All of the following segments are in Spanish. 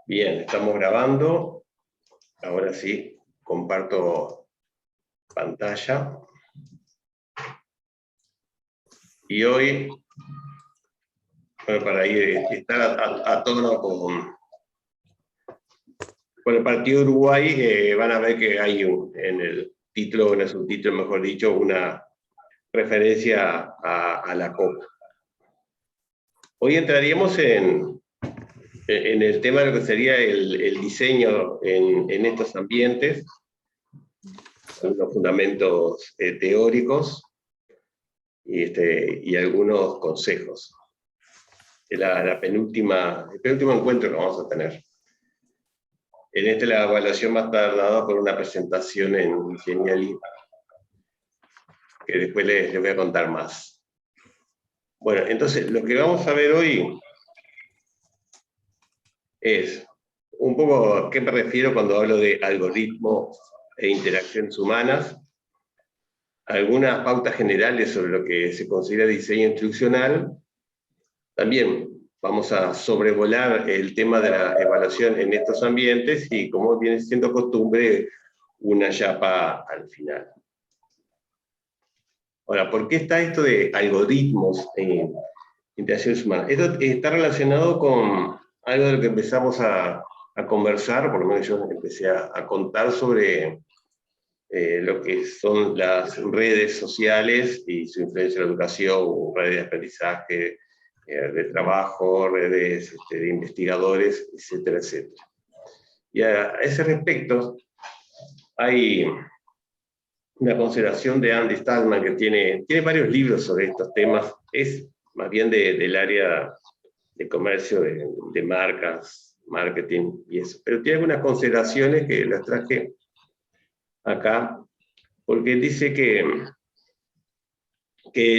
Bien, estamos grabando. Ahora sí, comparto pantalla. Y hoy, bueno, para estar a tono con el partido de Uruguay, van a ver que hay en el título, en el subtítulo, mejor dicho, una referencia a la Copa. Hoy entraríamos en el tema de lo que sería el diseño en estos ambientes, algunos fundamentos teóricos y algunos consejos. El penúltimo encuentro que vamos a tener. En la evaluación va a estar dada por una presentación en Geniali, que después les voy a contar más. Bueno, entonces lo que vamos a ver hoy es un poco a qué me refiero cuando hablo de algoritmos e interacciones humanas, algunas pautas generales sobre lo que se considera diseño instruccional. También vamos a sobrevolar el tema de la evaluación en estos ambientes y, como viene siendo costumbre, una chapa al final. Ahora, ¿por qué está esto de algoritmos en interacciones humanas? Esto está relacionado con algo de lo que empezamos a conversar, por lo menos yo empecé a contar sobre lo que son las redes sociales y su influencia en la educación, redes de aprendizaje, de trabajo, redes de investigadores, etcétera, etcétera. Y a ese respecto, hay una consideración de Andy Stallman que tiene varios libros sobre estos temas, es más bien del área de comercio, de marcas, marketing y eso, pero tiene algunas consideraciones que las traje acá, porque dice que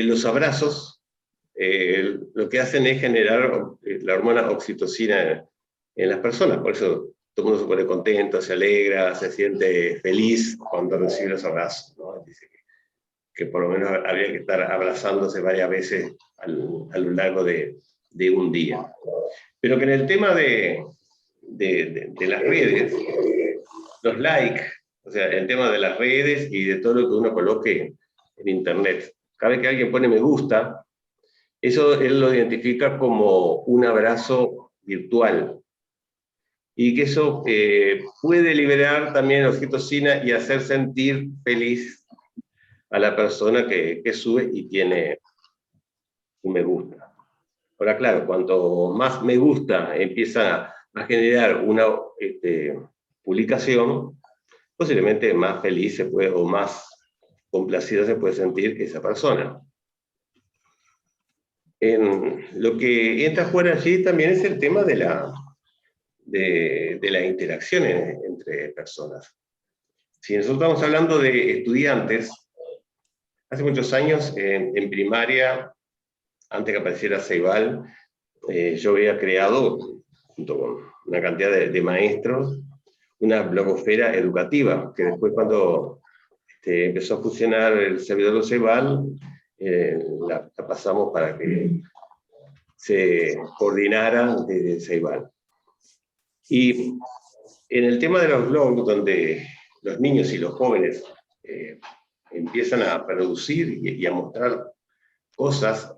los abrazos lo que hacen es generar la hormona oxitocina en las personas, por eso todo el mundo se pone contento, se alegra, se siente feliz cuando recibe los abrazos, ¿no? Dice que por lo menos habría que estar abrazándose varias veces a lo largo de un día. Pero que en el tema de las redes, los likes, o sea, el tema de las redes y de todo lo que uno coloque en internet, cada vez que alguien pone me gusta, eso él lo identifica como un abrazo virtual. Y que eso puede liberar también oxitocina y hacer sentir feliz a la persona que sube y tiene un me gusta. Ahora, claro, cuanto más me gusta empieza a generar una publicación, posiblemente más feliz se puede, o más complacida se puede sentir esa persona. En lo que entra fuera allí también es el tema de la interacción entre personas. Si nosotros estamos hablando de estudiantes, hace muchos años en primaria, antes que apareciera Ceibal, yo había creado, junto con una cantidad de maestros, una blogosfera educativa, que después cuando empezó a funcionar el servidor de Ceibal, la pasamos para que se coordinara desde Ceibal. Y en el tema de los blogs, donde los niños y los jóvenes empiezan a producir y a mostrar cosas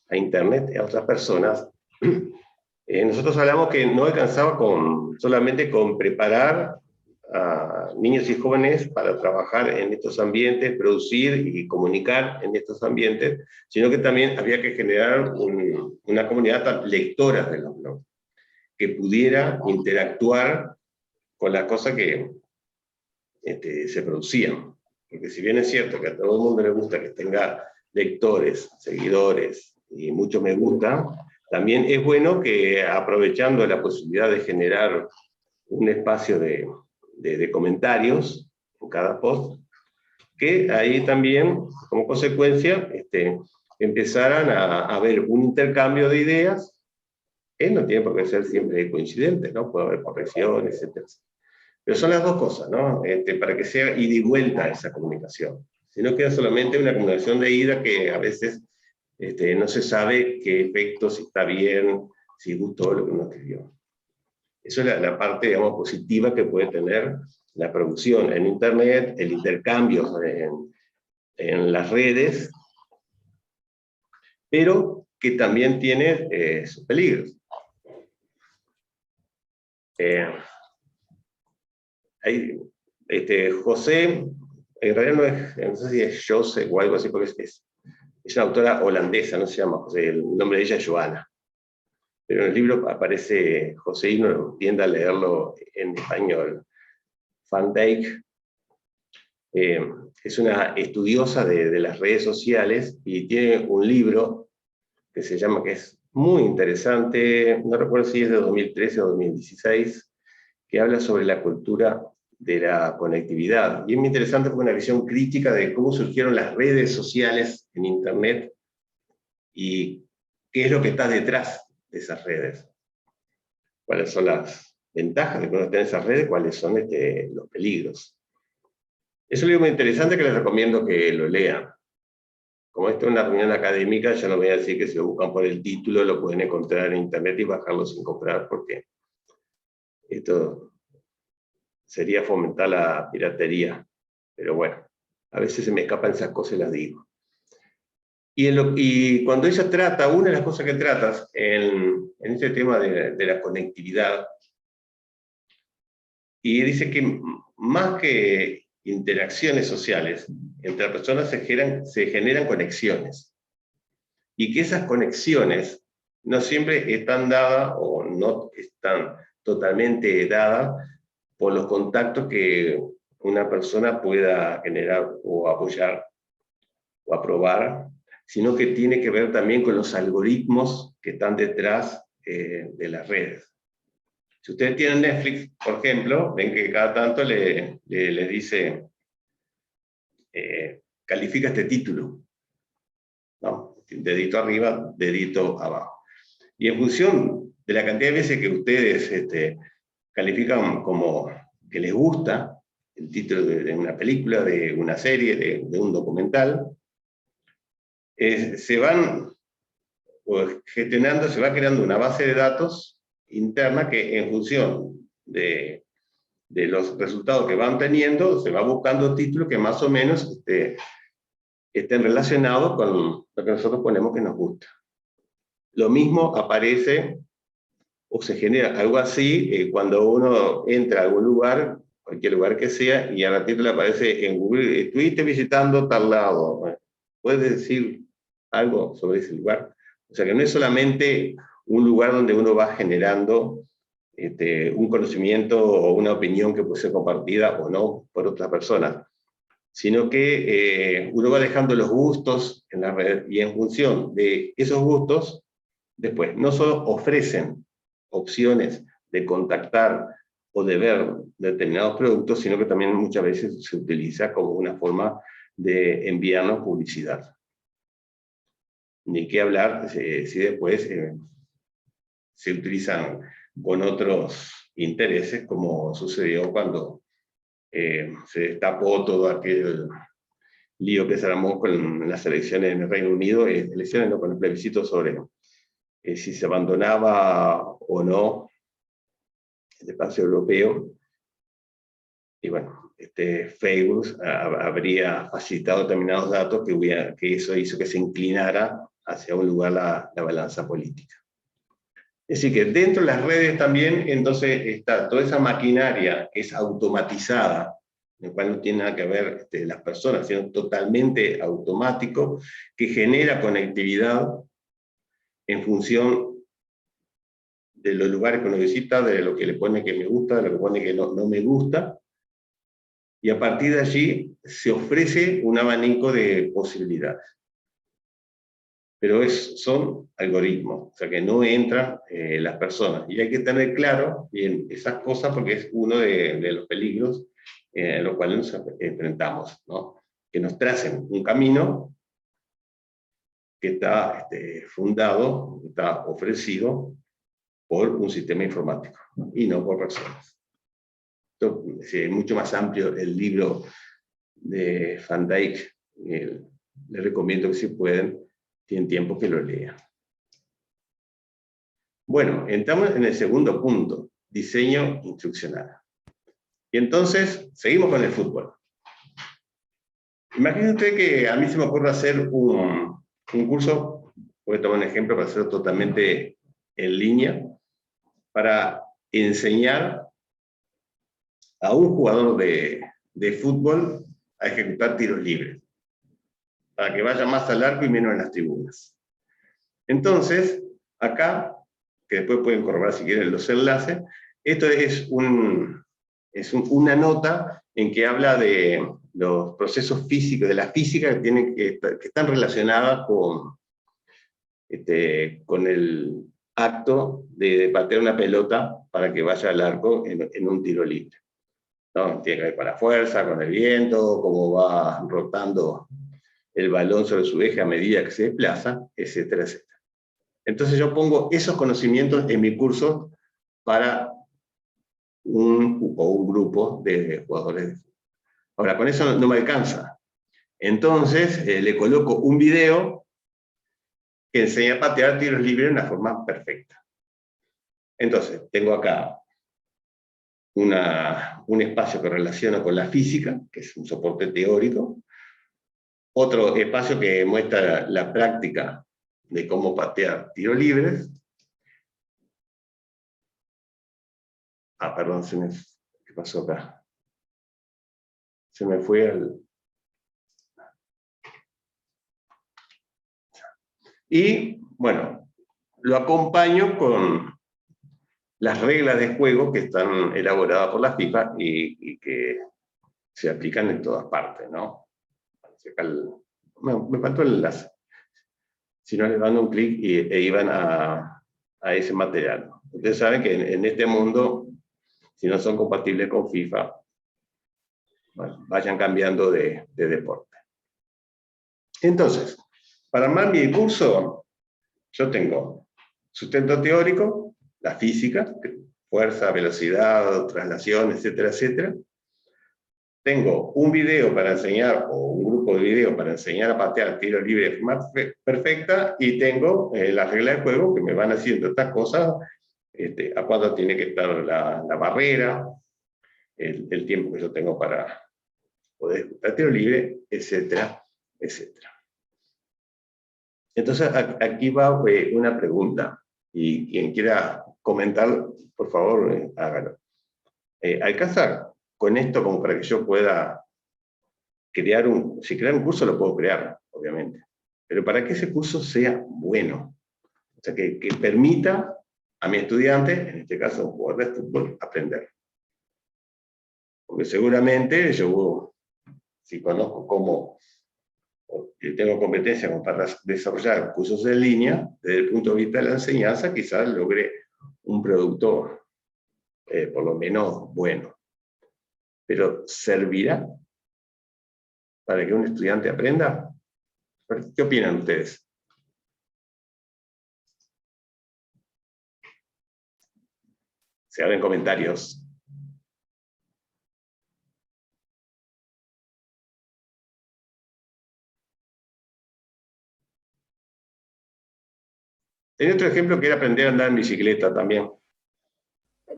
a internet, a otras personas, nosotros hablamos que no alcanzaba solamente con preparar a niños y jóvenes para trabajar en estos ambientes, producir y comunicar en estos ambientes, sino que también había que generar una comunidad lectora de los blogs, que pudiera interactuar con las cosas que se producían. Porque si bien es cierto que a todo el mundo le gusta que tenga lectores, seguidores y mucho me gusta, también es bueno que, aprovechando la posibilidad de generar un espacio de comentarios en cada post, que ahí también, como consecuencia, empezaran a haber un intercambio de ideas, que no tiene por qué ser siempre coincidente, ¿no? Puede haber correcciones, etc. Pero son las dos cosas, ¿no? Para que sea ida y vuelta esa comunicación. Si no queda solamente una comunicación de ida que a veces no se sabe qué efectos, si está bien, si gustó lo que uno escribió. Eso es la parte, digamos, positiva que puede tener la producción en Internet, el intercambio en las redes, pero que también tiene sus peligros. José, en realidad no sé si es Jose o algo así, porque es una autora holandesa, no se llama José, el nombre de ella es Joana. Pero en el libro aparece José y no tiende a leerlo en español. Van Dijk es una estudiosa de las redes sociales y tiene un libro que se llama, que es muy interesante, no recuerdo si es de 2013 o 2016, que habla sobre la cultura de la conectividad. Y es muy interesante porque una visión crítica de cómo surgieron las redes sociales en Internet y qué es lo que está detrás de esas redes. Cuáles son las ventajas de que uno esté en esas redes, cuáles son los peligros. Es un libro muy interesante que les recomiendo que lo lean. Como esto es una reunión académica, yo no voy a decir que si lo buscan por el título lo pueden encontrar en Internet y bajarlo sin comprar, porque esto sería fomentar la piratería. Pero bueno, a veces se me escapan esas cosas y las digo. Y cuando ella trata, una de las cosas que tratas en este tema de la conectividad, y dice que más que interacciones sociales, entre personas se generan conexiones. Y que esas conexiones no siempre están dadas o no están totalmente dadas por los contactos que una persona pueda generar o apoyar o aprobar, sino que tiene que ver también con los algoritmos que están detrás de las redes. Si ustedes tienen Netflix, por ejemplo, ven que cada tanto les dice, califica este título, ¿no? Dedito arriba, dedito abajo. Y en función de la cantidad de veces que ustedes califican como que les gusta el título de una película, de una serie, de un documental, se va creando una base de datos interna que en función de los resultados que van teniendo, se va buscando títulos que más o menos estén relacionados con lo que nosotros ponemos que nos gusta. Lo mismo aparece o se genera algo así cuando uno entra a algún lugar, cualquier lugar que sea, y a ratito le aparece en Google, estuviste visitando tal lado. Bueno, ¿puedes decir algo sobre ese lugar? O sea que no es solamente un lugar donde uno va generando un conocimiento o una opinión que puede ser compartida o no por otras personas, sino que uno va dejando los gustos en la red y en función de esos gustos, después no solo ofrecen opciones de contactar o de ver determinados productos, sino que también muchas veces se utiliza como una forma de enviarnos publicidad. Ni qué hablar si después se utilizan con otros intereses, como sucedió cuando se destapó todo aquel lío que se armó con las elecciones en el Reino Unido, elecciones no, con el plebiscito sobre si se abandonaba o no el espacio europeo. Y bueno, Facebook habría facilitado determinados datos que eso hizo que se inclinara hacia un lugar la balanza política. Es decir, que dentro de las redes también, entonces, está toda esa maquinaria que es automatizada, en el cual no tiene nada que ver las personas, sino totalmente automático, que genera conectividad en función de los lugares que uno visita, de lo que le pone que me gusta, de lo que pone que no me gusta, y a partir de allí se ofrece un abanico de posibilidades. Pero son algoritmos, o sea que no entran las personas. Y hay que tener claro bien esas cosas porque es uno de los peligros en los cuales nos enfrentamos, ¿no? Que nos tracen un camino que está fundado, está ofrecido por un sistema informático y no por personas. Entonces, es mucho más amplio el libro de Van Dijk. Les recomiendo que si pueden, tienen tiempo, que lo lean. Bueno, entramos en el segundo punto, diseño instruccional. Y entonces, seguimos con el fútbol. Imagínese usted que a mí se me ocurre hacer un curso, voy a tomar un ejemplo para hacerlo totalmente en línea, para enseñar a un jugador de fútbol a ejecutar tiros libres, para que vaya más al arco y menos en las tribunas. Entonces, acá, que después pueden corroborar si quieren los enlaces, esto es una nota en que habla de los procesos físicos, de la física que están relacionadas con el acto de patear una pelota para que vaya al arco en un tiro libre, ¿no? Tiene que ver con la fuerza, con el viento, cómo va rotando el balón sobre su eje a medida que se desplaza, etcétera, etcétera. Entonces yo pongo esos conocimientos en mi curso para un grupo de jugadores de fútbol. Ahora, con eso no me alcanza. Entonces le coloco un video que enseña a patear tiros libres de una forma perfecta. Entonces, tengo acá un espacio que relaciona con la física, que es un soporte teórico, otro espacio que muestra la práctica de cómo patear tiros libres. Perdón, ¿qué pasó acá? Se me fue el... Y, bueno, lo acompaño con las reglas de juego que están elaboradas por la FIFA y que se aplican en todas partes, ¿no? Me faltó el enlace. Si no, les dan un clic e iban a ese material. Ustedes saben que en este mundo, si no son compatibles con FIFA, bueno, vayan cambiando de deporte. Entonces, para armar mi curso, yo tengo sustento teórico, la física, fuerza, velocidad, traslación, etcétera, etcétera. Tengo un video para enseñar, o un grupo de videos para enseñar a patear tiro libre de forma perfecta, y tengo las reglas de juego que me van haciendo estas cosas, a cuándo tiene que estar la barrera, el tiempo que yo tengo para poder ejecutar tiro libre, etcétera, etcétera. Entonces, aquí va una pregunta, y quien quiera comentar, por favor, hágalo. ¿Alcanza con esto como para que yo pueda crear si crear un curso lo puedo crear, obviamente, pero para que ese curso sea bueno, o sea, que permita a mi estudiante, en este caso un jugador de fútbol, aprender? Porque seguramente yo, si conozco cómo, tengo competencia como para desarrollar cursos en línea, desde el punto de vista de la enseñanza, quizás logre un producto por lo menos bueno. Pero ¿servirá para que un estudiante aprenda? ¿Qué opinan ustedes? Se abren comentarios. Tenía otro ejemplo que era aprender a andar en bicicleta también.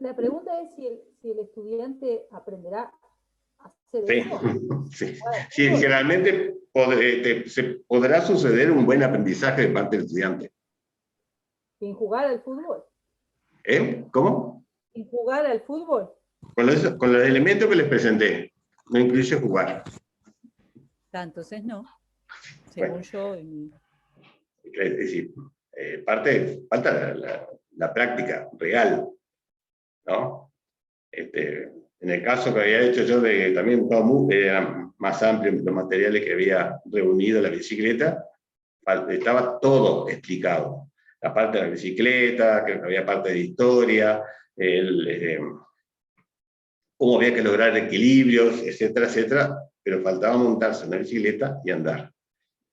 La pregunta es si el estudiante aprenderá a hacer Sí, eso. sí. Si realmente se podrá suceder un buen aprendizaje de parte del estudiante. Sin jugar al fútbol. ¿Cómo? Sin jugar al fútbol. Con los elementos que les presenté, no incluye jugar. Entonces no, según bueno, yo. Es decir, falta la práctica real, ¿no? En el caso que había hecho yo también era más amplio los materiales que había reunido la bicicleta, estaba todo explicado. La parte de la bicicleta, que había parte de historia, cómo había que lograr equilibrios, etcétera, etcétera, pero faltaba montarse en una bicicleta y andar.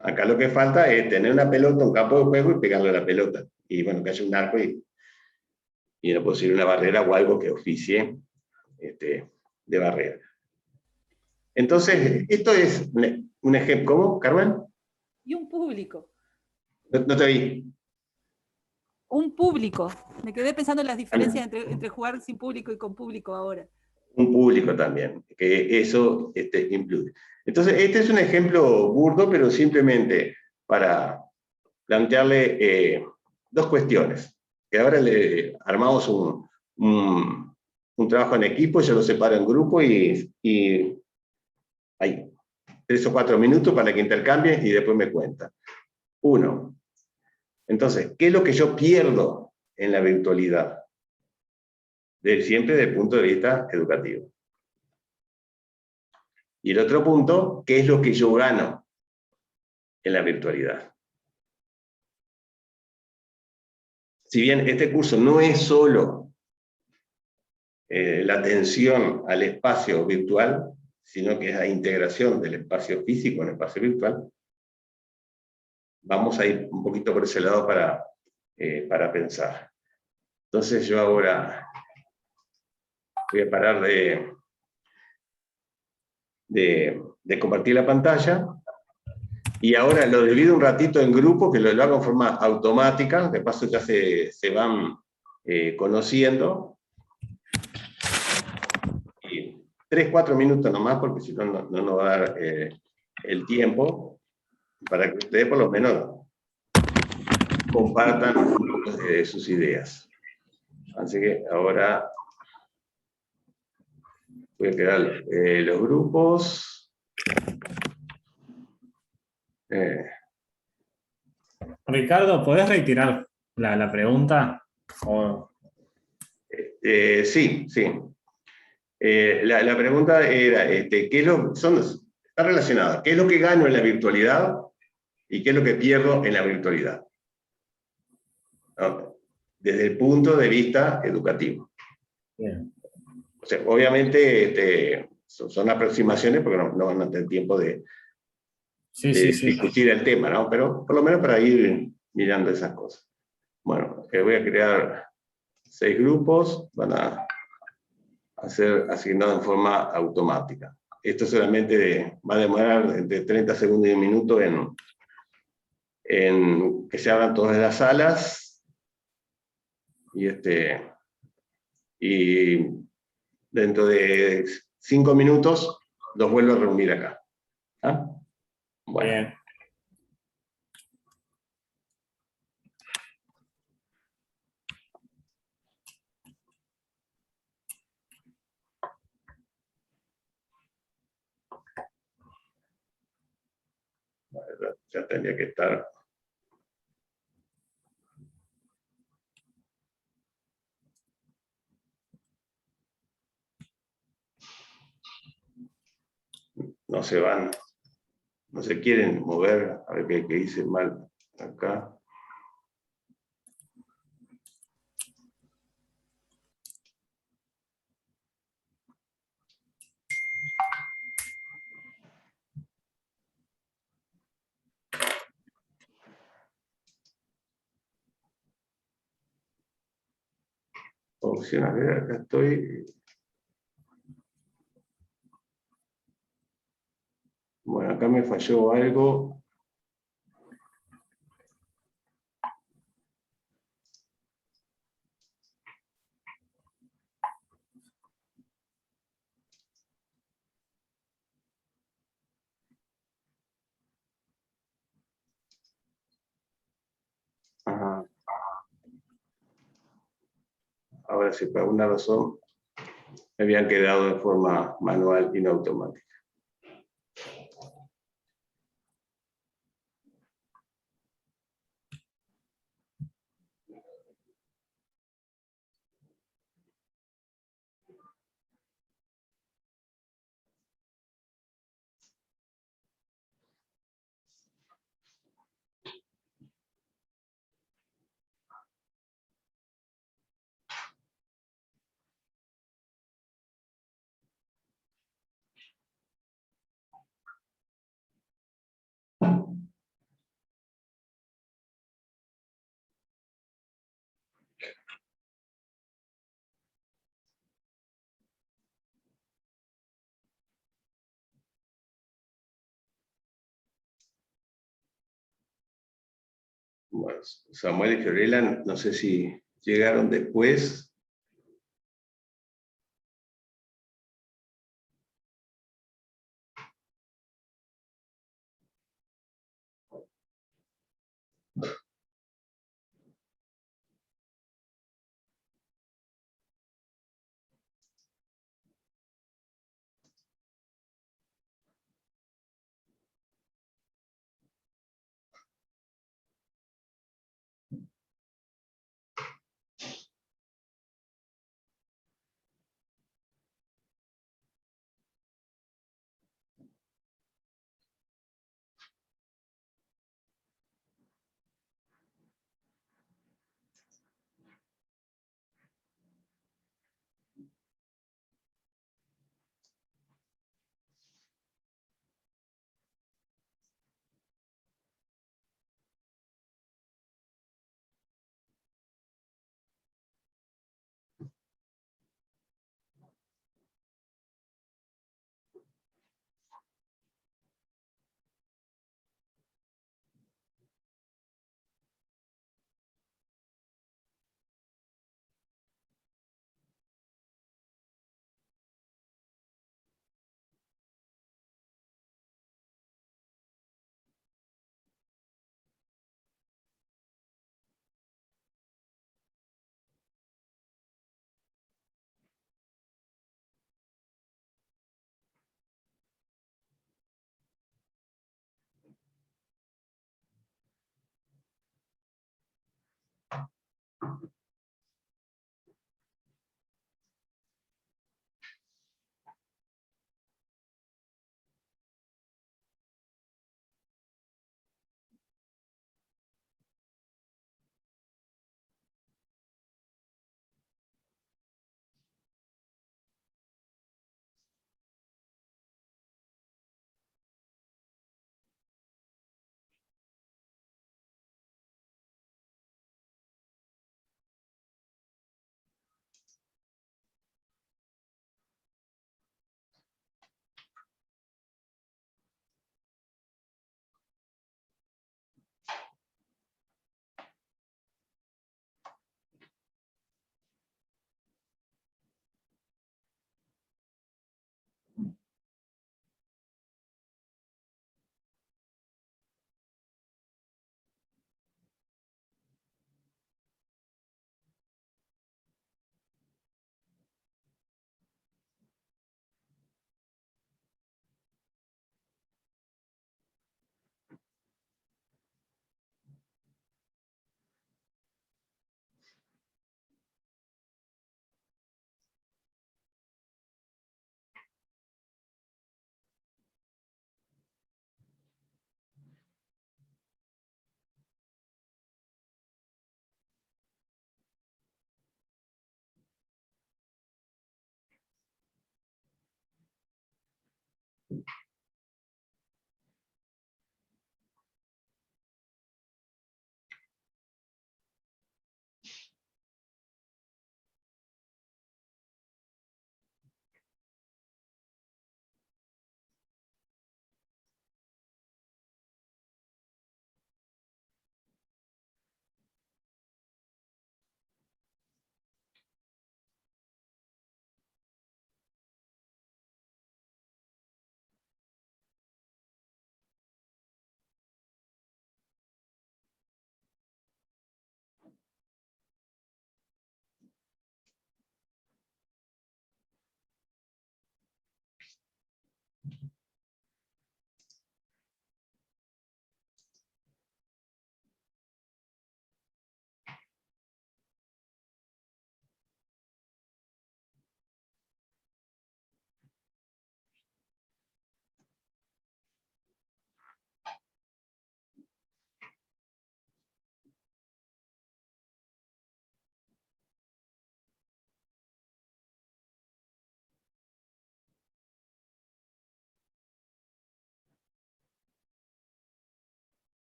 Acá lo que falta es tener una pelota, un campo de juego y pegarle a la pelota. Y bueno, que haya un arco y no posible una barrera o algo que oficie de barrera. Entonces, esto es un ejemplo. ¿Cómo, Carmen? Y un público. No te vi. un público. Me quedé pensando en las diferencias entre jugar sin público y con público ahora. Un público también, que eso incluye. Entonces, este es un ejemplo burdo, pero simplemente para plantearle dos cuestiones. Que ahora le armamos un trabajo en equipo, yo lo separo en grupo y hay 3 o 4 minutos para que intercambien y después me cuentan. Uno, entonces, ¿qué es lo que yo pierdo en la virtualidad? Siempre desde el punto de vista educativo. Y el otro punto, ¿qué es lo que yo gano en la virtualidad? Si bien este curso no es solo la atención al espacio virtual, sino que es la integración del espacio físico en el espacio virtual, vamos a ir un poquito por ese lado para pensar. Entonces yo ahora voy a parar de compartir la pantalla, y ahora lo divido un ratito en grupos, que lo hago en forma automática, de paso ya se van conociendo. Y 3 o 4 minutos nomás, porque si no, no nos va a dar el tiempo, para que ustedes por lo menos compartan sus ideas. Así que ahora voy a crear los grupos. Ricardo, ¿podés retirar la pregunta? Sí. La pregunta era, ¿qué es está relacionada? ¿Qué es lo que gano en la virtualidad y qué es lo que pierdo en la virtualidad? ¿No? Desde el punto de vista educativo. Bien. O sea, obviamente son aproximaciones porque no van a tener tiempo de discutir el tema, ¿no? Pero por lo menos para ir mirando esas cosas. Bueno, voy a crear 6 grupos, van a ser asignados en forma automática. Esto solamente va a demorar entre 30 segundos y un minuto en que se abran todas las salas, y dentro de 5 minutos los vuelvo a reunir acá. ¿Ah? Bueno. Bien. Ya tendría que estar. No se van, no se quieren mover. A ver qué hice mal acá. Opción, a ver, acá estoy. Bueno, acá me falló algo. Ajá. Ahora sí, por alguna razón me habían quedado de forma manual y no automática. Bueno, Samuel y Fiorella, no sé si llegaron después.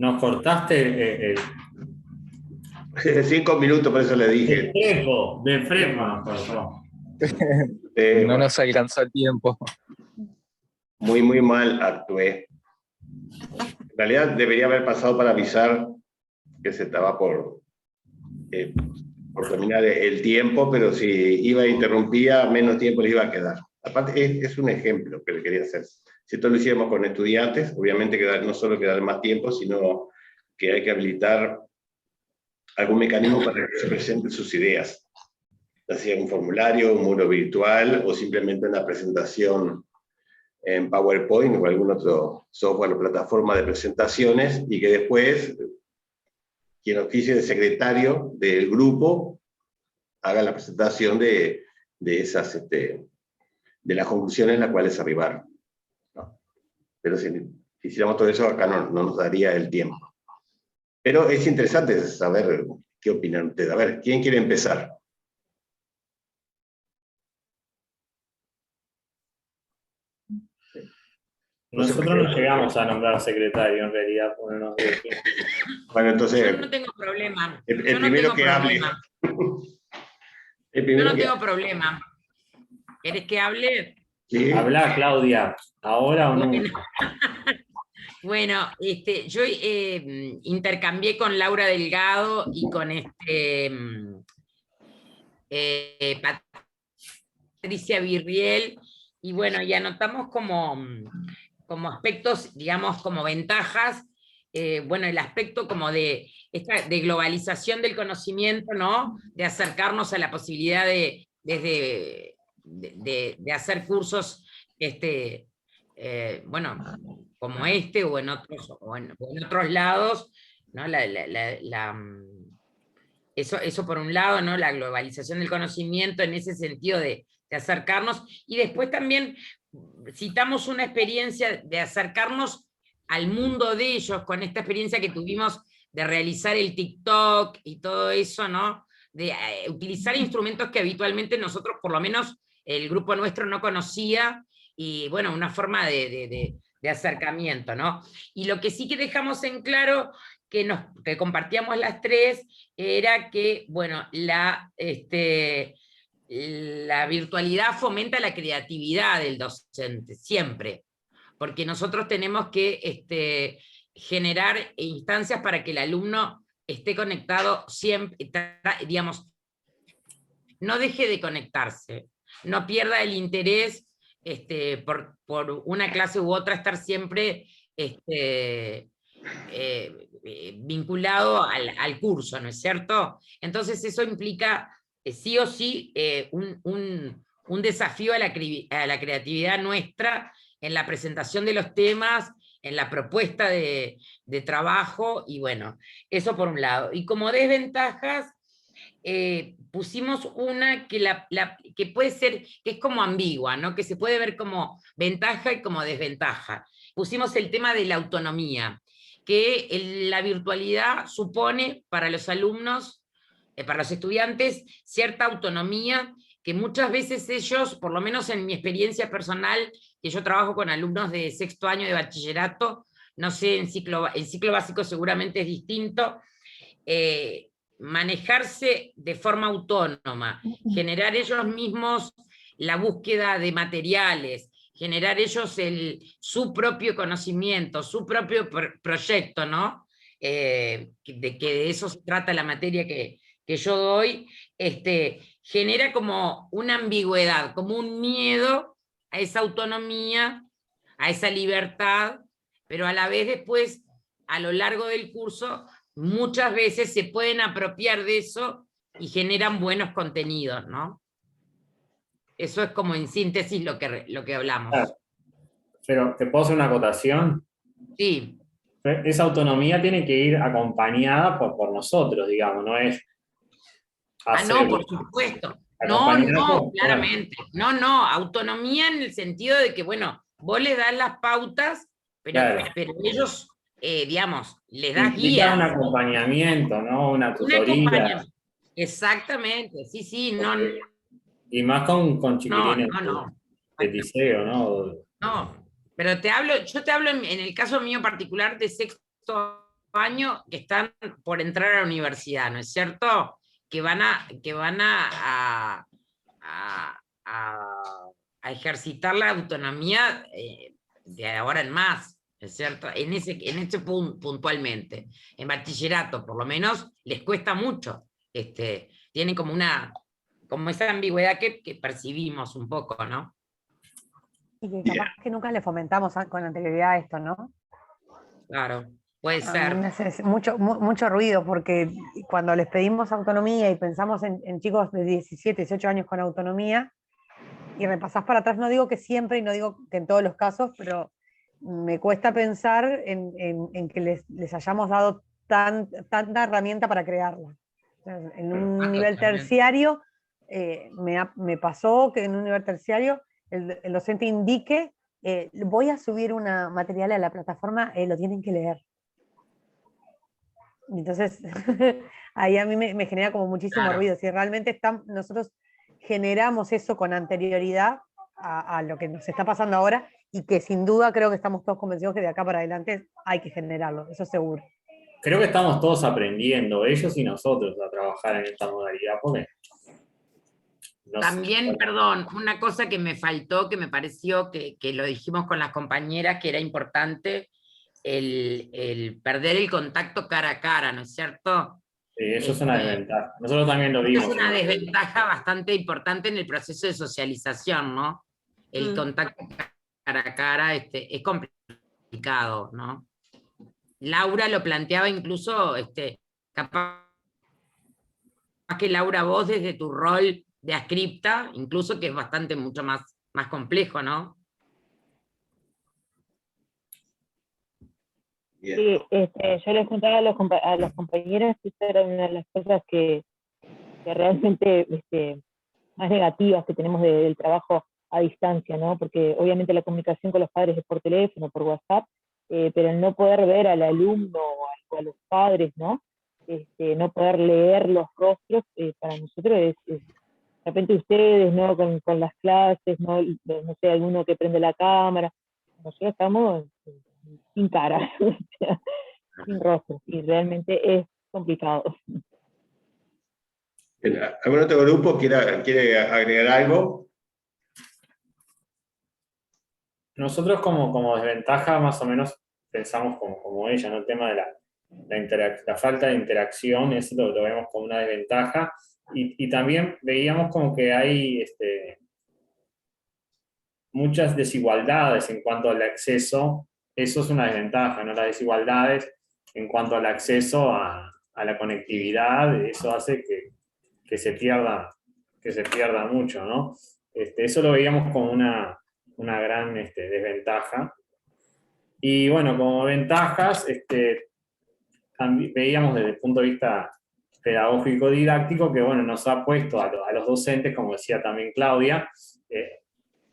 Nos cortaste 5 minutos, por eso le dije. de Frepo nos cortó. No nos alcanzó el tiempo. Muy, muy mal actué. En realidad debería haber pasado para avisar que se estaba por terminar el tiempo, pero si iba e interrumpía, menos tiempo le iba a quedar. Aparte, es un ejemplo que le quería hacer. Si esto lo hiciéramos con estudiantes, obviamente no solo quedar más tiempo, sino que hay que habilitar algún mecanismo para que se presenten sus ideas, ya sea un formulario, un muro virtual o simplemente una presentación en PowerPoint o algún otro software o plataforma de presentaciones, y que después quien oficie de secretario del grupo haga la presentación de esas, de las conclusiones en las cuales arribar, ¿no? Pero si hiciéramos todo eso, acá no nos daría el tiempo. Pero es interesante saber qué opinan ustedes. A ver, ¿quién quiere empezar? Nosotros no llegamos a nombrar secretario, en realidad, por unos días. Bueno, entonces, Yo no tengo problema. el Yo no primero tengo que hable. problema. El Yo primero no que tengo problema. ¿Querés que hable? Sí. Habla, Claudia, ahora o nunca. Bueno, yo intercambié con Laura Delgado y con Patricia Virriel, y bueno, y anotamos como aspectos, digamos, como ventajas, bueno, el aspecto como de globalización del conocimiento, ¿no? De acercarnos a la posibilidad de hacer cursos, bueno, como o en otros lados, ¿no? Eso por un lado, ¿no? La globalización del conocimiento en ese sentido de acercarnos, y después también citamos una experiencia de acercarnos al mundo de ellos, con esta experiencia que tuvimos de realizar el TikTok y todo eso, ¿no? De utilizar instrumentos que habitualmente nosotros, por lo menos el grupo nuestro, no conocía, y bueno, una forma de acercamiento, ¿no? Y lo que sí que dejamos en claro, que compartíamos las tres, era que, bueno, la virtualidad fomenta la creatividad del docente, siempre, porque nosotros tenemos que generar instancias para que el alumno esté conectado siempre, digamos, no deje de conectarse, no pierda el interés por una clase u otra, estar siempre vinculado al curso, ¿no es cierto? Entonces eso implica sí o sí un desafío a la creatividad nuestra en la presentación de los temas, en la propuesta de trabajo, y bueno, eso por un lado. Y como desventajas, pusimos una que puede ser, que es como ambigua, ¿no? Que se puede ver como ventaja y como desventaja. Pusimos el tema de la autonomía, que la virtualidad supone para los alumnos, para los estudiantes, cierta autonomía que muchas veces ellos, por lo menos en mi experiencia personal, que yo trabajo con alumnos de 6º año de bachillerato, no sé, en ciclo básico seguramente es distinto, manejarse de forma autónoma, generar ellos mismos la búsqueda de materiales, generar ellos su propio conocimiento, su propio proyecto, ¿no? De eso se trata la materia que yo doy, genera como una ambigüedad, como un miedo a esa autonomía, a esa libertad, pero a la vez después, a lo largo del curso, muchas veces se pueden apropiar de eso y generan buenos contenidos, ¿no? Eso es como en síntesis lo que hablamos. Claro. Pero, ¿te puedo hacer una acotación? Sí. Esa autonomía tiene que ir acompañada por nosotros, digamos, no es... No, por supuesto. No, claramente. No, autonomía en el sentido de que, bueno, vos les das las pautas, pero ellos, digamos, les das guías. Un acompañamiento, ¿no? Una tutoría. Exactamente, sí, no. Y más con chiquilines de liceo, ¿no? No, pero yo te hablo en el caso mío particular de 6º año que están por entrar a la universidad, ¿no es cierto? Que van a ejercitar la autonomía de ahora en más, ¿no es cierto? En ese puntualmente. En bachillerato, por lo menos, les cuesta mucho. Tienen como esa ambigüedad que percibimos un poco, ¿no? Y que capaz que nunca le fomentamos con anterioridad a esto, ¿no? Claro, puede A mí ser. me hace mucho ruido, porque cuando les pedimos autonomía y pensamos en chicos de 17, 18 años con autonomía, y repasás para atrás, no digo que siempre y no digo que en todos los casos, pero me cuesta pensar en que les hayamos dado tanta herramienta para crearla. En un nivel terciario, me pasó que en un nivel terciario el docente indique, voy a subir un material a la plataforma, lo tienen que leer. Entonces, ahí a mí me genera como muchísimo ruido. Si realmente nosotros generamos eso con anterioridad a lo que nos está pasando ahora, y que sin duda creo que estamos todos convencidos que de acá para adelante hay que generarlo, eso seguro. Creo que estamos todos aprendiendo, ellos y nosotros, a trabajar en esta modalidad, porque también, perdón, una cosa que me faltó, que me pareció que lo dijimos con las compañeras, que era importante, el perder el contacto cara a cara, ¿no es cierto? Sí, eso es una desventaja. Nosotros también lo vimos. Es una desventaja bastante importante en el proceso de socialización, ¿no? El contacto cara a cara es complicado, ¿no? Laura lo planteaba incluso, capaz que Laura, vos desde tu rol de ascripta, incluso que es bastante mucho más complejo, ¿no? Bien. Sí, yo les contaba a los compañeros que esta era una de las cosas que realmente más negativas que tenemos del trabajo a distancia, ¿no? Porque obviamente la comunicación con los padres es por teléfono, por WhatsApp, pero el no poder ver al alumno o a los padres, ¿no? No poder leer los rostros, para nosotros es de repente ustedes, ¿no? Con las clases, ¿no? No sé, alguno que prende la cámara, nosotros estamos sin cara, sin rostro, y realmente es complicado. ¿Algún otro grupo quiere agregar algo? Nosotros como desventaja más o menos pensamos como ella, ¿no? El tema de la falta de interacción, eso lo vemos como una desventaja, y también veíamos como que hay muchas desigualdades en cuanto al acceso. Eso es una desventaja, ¿no? Las desigualdades en cuanto al acceso a la conectividad, eso hace que se pierda mucho, ¿no? Eso lo veíamos como una gran desventaja. Y bueno, como ventajas, también veíamos desde el punto de vista pedagógico didáctico que bueno, nos ha puesto a los docentes, como decía también Claudia,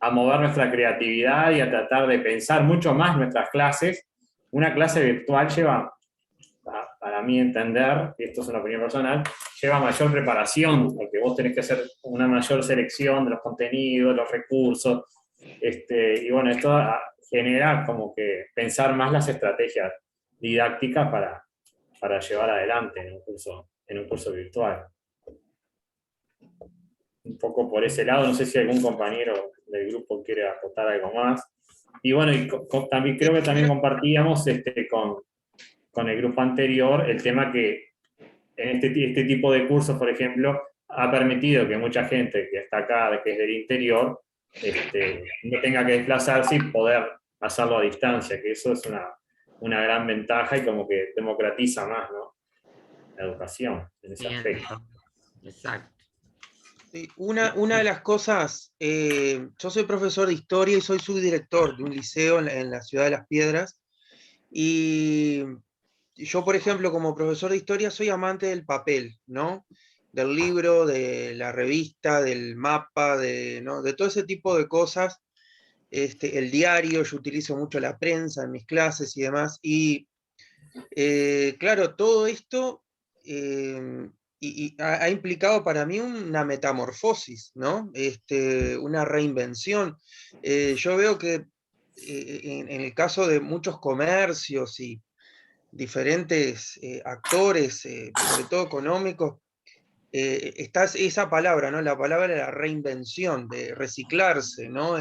a mover nuestra creatividad y a tratar de pensar mucho más nuestras clases. Una clase virtual lleva, para mí entender, y esto es una opinión personal, lleva mayor preparación, porque vos tenés que hacer una mayor selección de los contenidos, los recursos, y bueno, esto genera como que pensar más las estrategias didácticas para llevar adelante en un curso virtual. Un poco por ese lado, no sé si algún compañero del grupo quiere aportar algo más. Y bueno, también creo que también compartíamos con el grupo anterior el tema que en este tipo de cursos, por ejemplo, ha permitido que mucha gente que está acá, que es del interior, no tenga que desplazarse y poder hacerlo a distancia, que eso es una gran ventaja y como que democratiza más, ¿no? La educación en ese aspecto. Exacto. Sí, una de las cosas, yo soy profesor de historia y soy subdirector de un liceo en la ciudad de Las Piedras, y yo, por ejemplo, como profesor de historia soy amante del papel, ¿no? Del libro, de la revista, del mapa, ¿no? De todo ese tipo de cosas. El diario, yo utilizo mucho la prensa en mis clases y demás, y claro, todo esto ha implicado para mí una metamorfosis, ¿no? Una reinvención. Yo veo que en el caso de muchos comercios diferentes actores, sobre todo económicos, está esa palabra, ¿no? La palabra de la reinvención, de reciclarse, ¿no?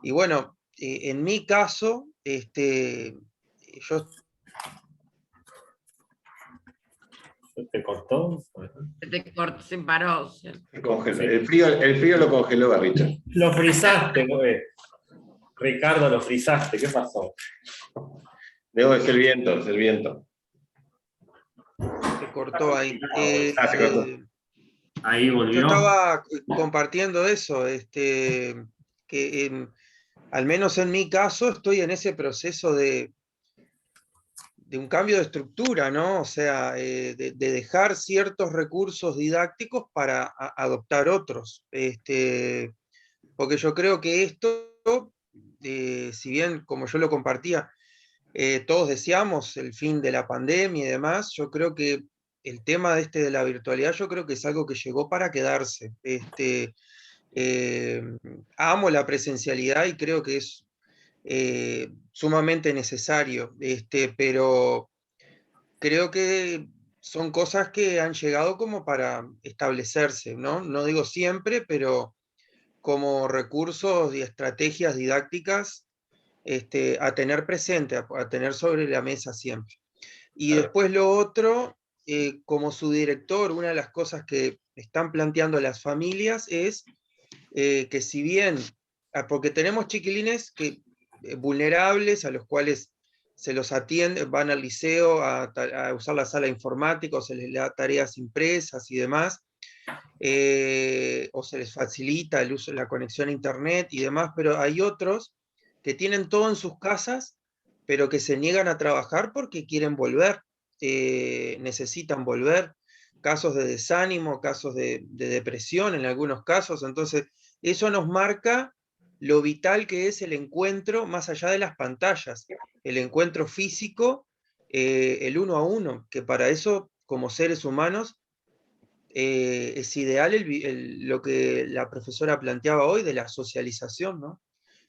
Y bueno, en mi caso, yo... ¿Te cortó? Se paró. El frío lo congeló a Richard. Lo frizaste, güey. Ricardo, lo frizaste, ¿qué pasó? No, es el viento, es el viento. Se cortó ahí. Se cortó. Ahí volvió. Yo estaba compartiendo eso, que al menos en mi caso estoy en ese proceso de un cambio de estructura, ¿no? O sea, de dejar ciertos recursos didácticos para adoptar otros. Porque yo creo que esto, si bien como yo lo compartía, todos deseamos el fin de la pandemia y demás, yo creo que el tema de la virtualidad, yo creo que es algo que llegó para quedarse. Amo la presencialidad y creo que es sumamente necesario, pero creo que son cosas que han llegado como para establecerse, ¿no? No digo siempre, pero como recursos y estrategias didácticas a tener presente, a tener sobre la mesa siempre. Y después lo otro, como su director, una de las cosas que están planteando las familias es que si bien, porque tenemos chiquilines vulnerables a los cuales se los atiende, van al liceo a usar la sala informática, o se les da tareas impresas y demás, o se les facilita el uso de la conexión a internet y demás, pero hay otros que tienen todo en sus casas, pero que se niegan a trabajar porque quieren volver, necesitan volver, casos de desánimo, casos de depresión en algunos casos. Entonces eso nos marca lo vital que es el encuentro más allá de las pantallas, el encuentro físico, el uno a uno, que para eso, como seres humanos, es ideal lo que la profesora planteaba hoy de la socialización, ¿no?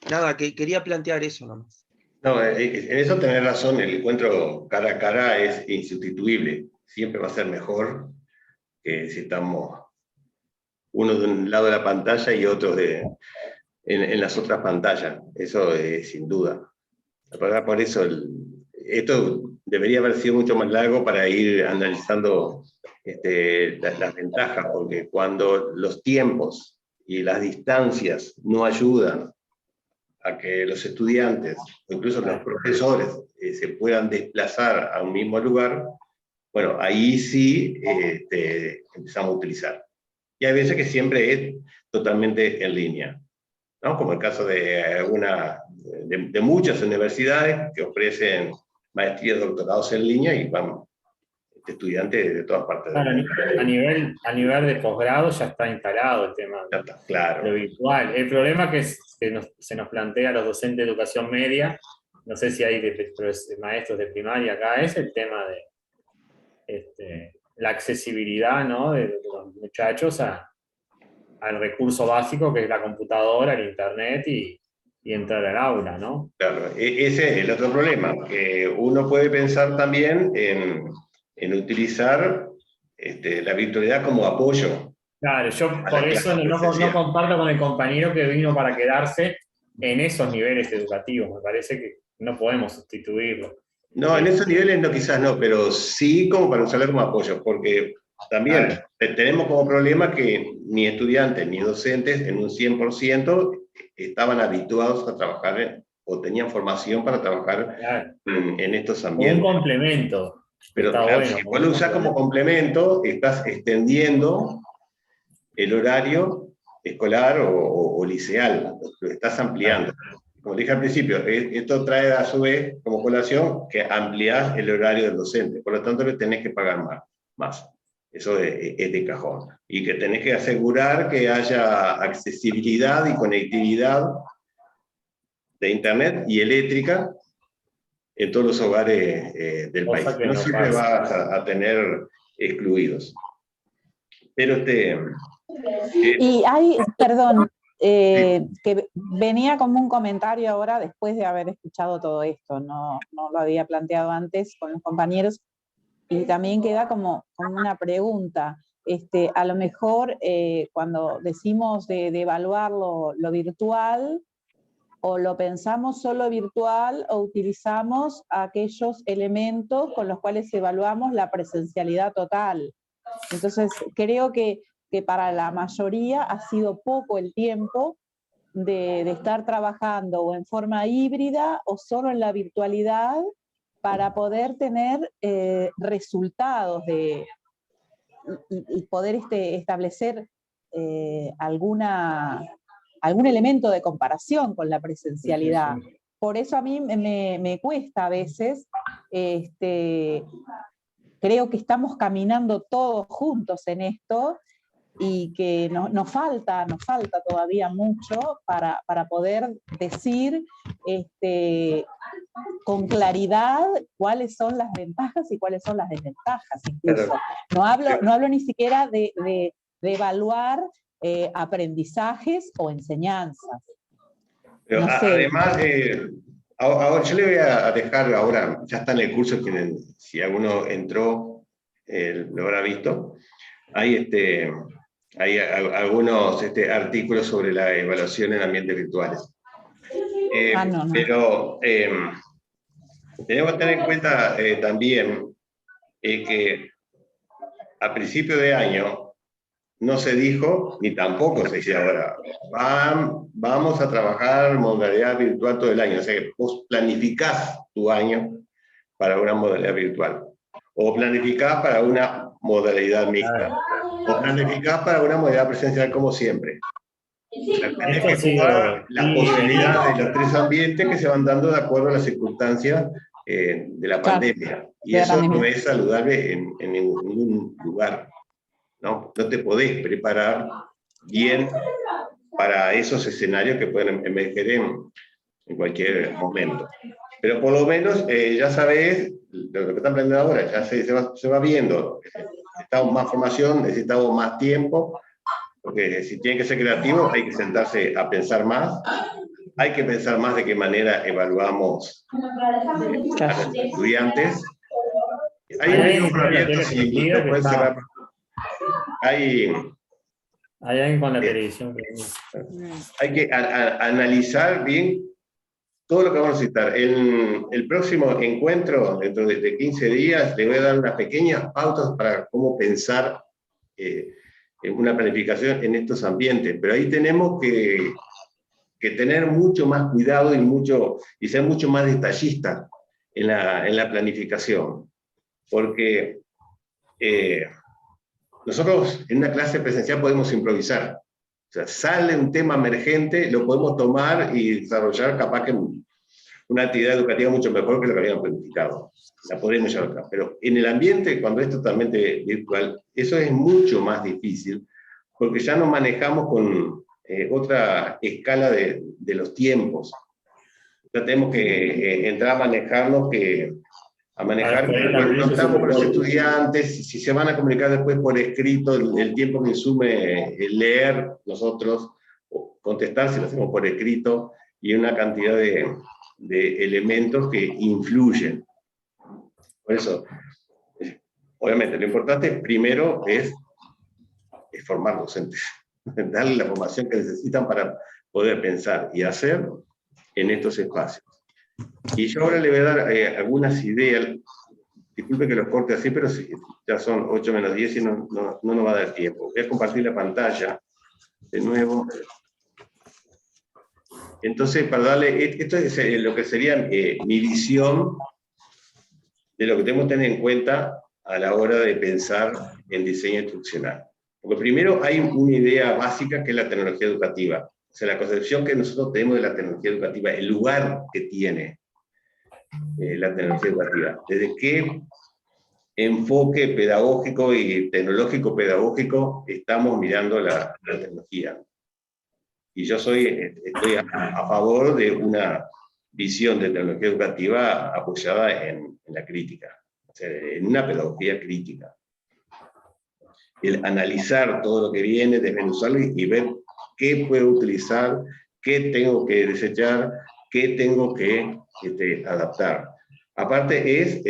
Nada, que quería plantear eso nomás. No, en eso tenés razón, el encuentro cara a cara es insustituible, siempre va a ser mejor que si estamos uno de un lado de la pantalla y otro en las otras pantallas, eso sin duda. Por eso esto debería haber sido mucho más largo para ir analizando las ventajas, porque cuando los tiempos y las distancias no ayudan a que los estudiantes, o incluso los profesores, se puedan desplazar a un mismo lugar, bueno, ahí sí empezamos a utilizar. Y hay veces que siempre es totalmente en línea, ¿no? Como el caso de muchas universidades que ofrecen maestrías, doctorados en línea y van estudiantes de todas partes del mundo. A nivel de posgrado ya está instalado el tema claro. Lo virtual. El problema que se nos plantea a los docentes de educación media, no sé si hay maestros de primaria acá, es el tema de la accesibilidad, ¿no? de los muchachos al recurso básico que es la computadora, el internet y entrar al aula, ¿no? Claro, ese es el otro problema, que uno puede pensar también en utilizar la virtualidad como apoyo. Claro, yo por eso no comparto con el compañero que vino para quedarse en esos niveles educativos. Me parece que no podemos sustituirlo. No, en esos niveles no, quizás no, pero sí como para usarlo como apoyo, porque también tenemos como problema que ni estudiantes ni docentes en un 100% estaban habituados a trabajar o tenían formación para trabajar en estos ambientes. Un complemento. Pero claro, si vos lo usás como complemento, estás extendiendo el horario escolar o liceal, lo estás ampliando. Como dije al principio, esto trae a su vez como colación que ampliás el horario del docente, por lo tanto le tenés que pagar más. Eso es de cajón. Y que tenés que asegurar que haya accesibilidad y conectividad de internet y eléctrica en todos los hogares del país. No siempre vas a tener excluidos. Pero y hay, perdón, que venía como un comentario ahora después de haber escuchado todo esto, no lo había planteado antes con los compañeros, y también queda como una pregunta. A lo mejor cuando decimos de evaluar lo virtual, o lo pensamos solo virtual o utilizamos aquellos elementos con los cuales evaluamos la presencialidad total. Entonces creo que para la mayoría ha sido poco el tiempo de estar trabajando o en forma híbrida o solo en la virtualidad para poder tener resultados y poder establecer algún elemento de comparación con la presencialidad. Sí, sí, sí. Por eso a mí me cuesta a veces, creo que estamos caminando todos juntos en esto, y que nos falta todavía mucho para poder decir con claridad cuáles son las ventajas y cuáles son las desventajas incluso. No hablo ni siquiera de evaluar aprendizajes o enseñanzas. Pero no sé. Además, ahora, yo le voy a dejar ahora, ya está en el curso, si alguno entró, lo habrá visto, hay algunos artículos sobre la evaluación en ambientes virtuales. No. Pero tenemos que tener en cuenta también que a principio de año no se dijo, ni tampoco se dice ahora, vamos a trabajar modalidad virtual todo el año. O sea que vos planificás tu año para una modalidad virtual. O planificás para una modalidad mixta. O planificás para una modalidad presencial como siempre. O sea, tenés que jugar las posibilidades de los tres ambientes que se van dando de acuerdo a las circunstancias de la pandemia. Y eso no es saludable en ningún lugar. No te podés preparar bien para esos escenarios que pueden emerger en cualquier momento. Pero por lo menos ya sabés lo que están aprendiendo ahora, ya se va viendo. Necesitamos más formación, necesitamos más tiempo, porque si tienen que ser creativos hay que sentarse a pensar más, hay que pensar más de qué manera evaluamos a los estudiantes. Hay un libro abierto, si lo pueden cerrar. Hay alguien con la televisión. Hay que analizar bien todo lo que vamos a citar. El próximo encuentro, dentro de 15 días, le voy a dar unas pequeñas pautas para cómo pensar una planificación en estos ambientes. Pero ahí tenemos que tener mucho más cuidado y ser mucho más detallistas en la planificación. Porque nosotros en una clase presencial podemos improvisar. O sea, sale un tema emergente, lo podemos tomar y desarrollar capaz que una actividad educativa mucho mejor que lo que habíamos planificado. La podemos llevar acá. Pero en el ambiente, cuando es totalmente virtual, eso es mucho más difícil, porque ya nos manejamos con otra escala de los tiempos. Ya tenemos que entrar a manejarnos cuando estamos con los estudiantes, si se van a comunicar después por escrito, el tiempo que insume leer nosotros, o contestar si lo hacemos por escrito, y una cantidad de elementos que influyen. Por eso, obviamente, lo importante primero es formar docentes, darle la formación que necesitan para poder pensar y hacer en estos espacios. Y yo ahora le voy a dar algunas ideas, disculpe que los corte así, pero ya son 8 menos 10 y no nos va a dar tiempo. Voy a compartir la pantalla de nuevo. Entonces, para darle, esto es lo que sería mi visión de lo que tenemos que tener en cuenta a la hora de pensar en diseño instruccional. Porque primero hay una idea básica que es la tecnología educativa. O sea, la concepción que nosotros tenemos de la tecnología educativa, el lugar que tiene la tecnología educativa. Desde qué enfoque pedagógico y tecnológico pedagógico estamos mirando la tecnología. Y yo estoy a favor de una visión de tecnología educativa apoyada en la crítica, o sea, en una pedagogía crítica. El analizar todo lo que viene, desmenuzarlo y ver qué puedo utilizar, qué tengo que desechar, qué tengo que adaptar. Aparte es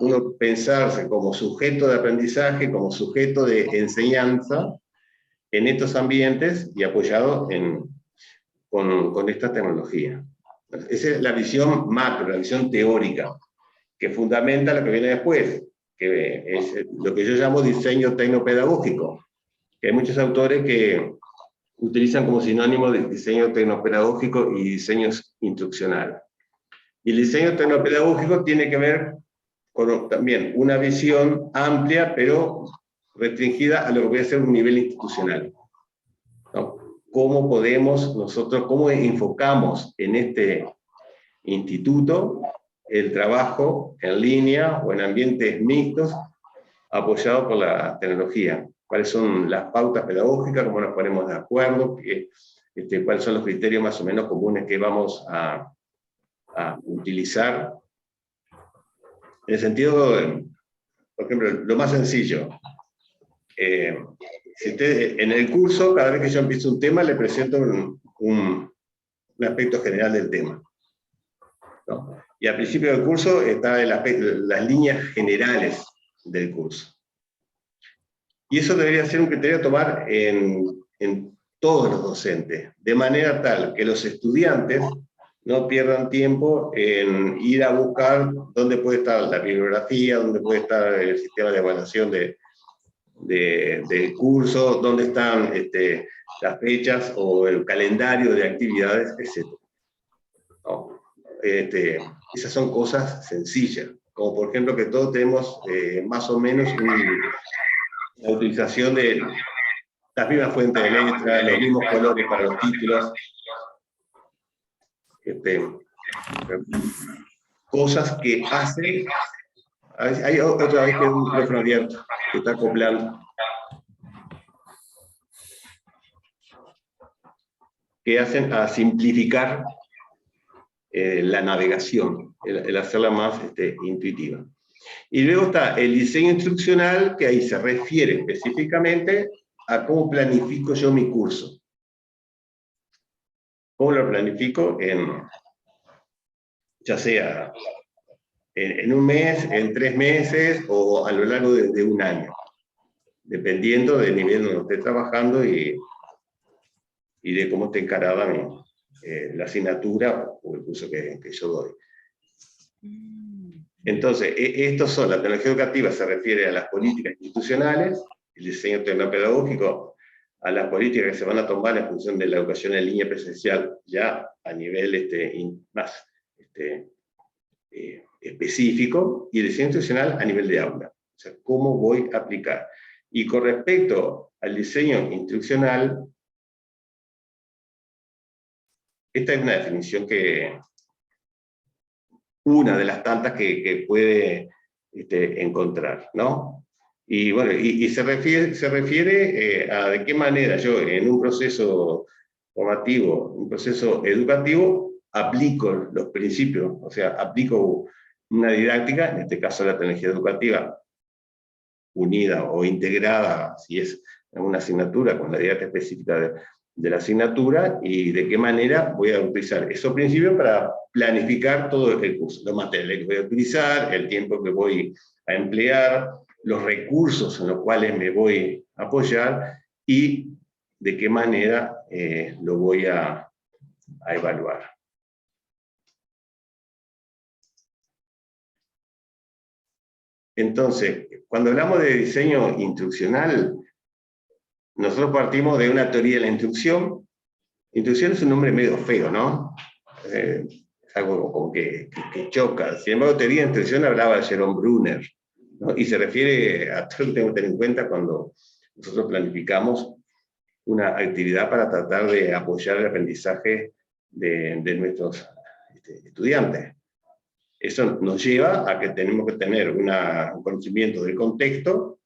uno pensarse como sujeto de aprendizaje, como sujeto de enseñanza en estos ambientes y apoyado con esta tecnología. Esa es la visión macro, la visión teórica, que fundamenta lo que viene después, que es lo que yo llamo diseño tecnopedagógico, que hay muchos autores que utilizan como sinónimo de diseño tecnopedagógico y diseño instruccional. Y el diseño tecnopedagógico tiene que ver con también una visión amplia, pero restringida a lo que puede ser un nivel institucional, ¿no? ¿Cómo podemos nosotros, cómo enfocamos en este instituto el trabajo en línea o en ambientes mixtos apoyado por la tecnología? ¿Cuáles son las pautas pedagógicas? ¿Cómo nos ponemos de acuerdo? ¿Cuáles son los criterios más o menos comunes que vamos a utilizar? En el sentido, por ejemplo, lo más sencillo. Si usted, en el curso, cada vez que yo empiezo un tema, le presento un aspecto general del tema, ¿no? Y al principio del curso está las líneas generales del curso. Y eso debería ser un criterio a tomar en todos los docentes, de manera tal que los estudiantes no pierdan tiempo en ir a buscar dónde puede estar la bibliografía, dónde puede estar el sistema de evaluación del curso, dónde están las fechas o el calendario de actividades, etc. ¿No? Esas son cosas sencillas, como por ejemplo que todos tenemos más o menos la utilización de las mismas fuentes de letra, los mismos colores para los títulos, cosas que hacen. Hay otra vez que un micrófono abierto que está acoplando, que hacen a simplificar la navegación, el hacerla más intuitiva. Y luego está el diseño instruccional, que ahí se refiere específicamente a cómo planifico yo mi curso. ¿Cómo lo planifico? Ya sea en un mes, en 3 meses o a lo largo de un año, dependiendo del nivel donde esté trabajando y de cómo esté encarada la asignatura o el curso que yo doy. Entonces, estos son, la tecnología educativa se refiere a las políticas institucionales, el diseño tecnopedagógico a las políticas que se van a tomar en función de la educación en línea presencial, ya a nivel más específico, y el diseño institucional a nivel de aula. O sea, ¿cómo voy a aplicar? Y con respecto al diseño instruccional, esta es una definición una de las tantas que puede encontrar, ¿no? Y bueno, y se refiere a de qué manera yo en un proceso formativo, un proceso educativo, aplico los principios, o sea, aplico una didáctica, en este caso la tecnología educativa, unida o integrada, si es una asignatura, con la didáctica específica de la asignatura, y de qué manera voy a utilizar esos principios para planificar todo el curso, los materiales que voy a utilizar, el tiempo que voy a emplear, los recursos en los cuales me voy a apoyar, y de qué manera lo voy a evaluar. Entonces, cuando hablamos de diseño instruccional, nosotros partimos de una teoría de la instrucción. Instrucción es un nombre medio feo, ¿no? Es algo como que choca. Sin embargo, teoría de instrucción hablaba de Jerome Brunner, ¿no? Y se refiere a todo lo que tenemos que tener en cuenta cuando nosotros planificamos una actividad para tratar de apoyar el aprendizaje de nuestros estudiantes. Eso nos lleva a que tenemos que tener un conocimiento del contexto,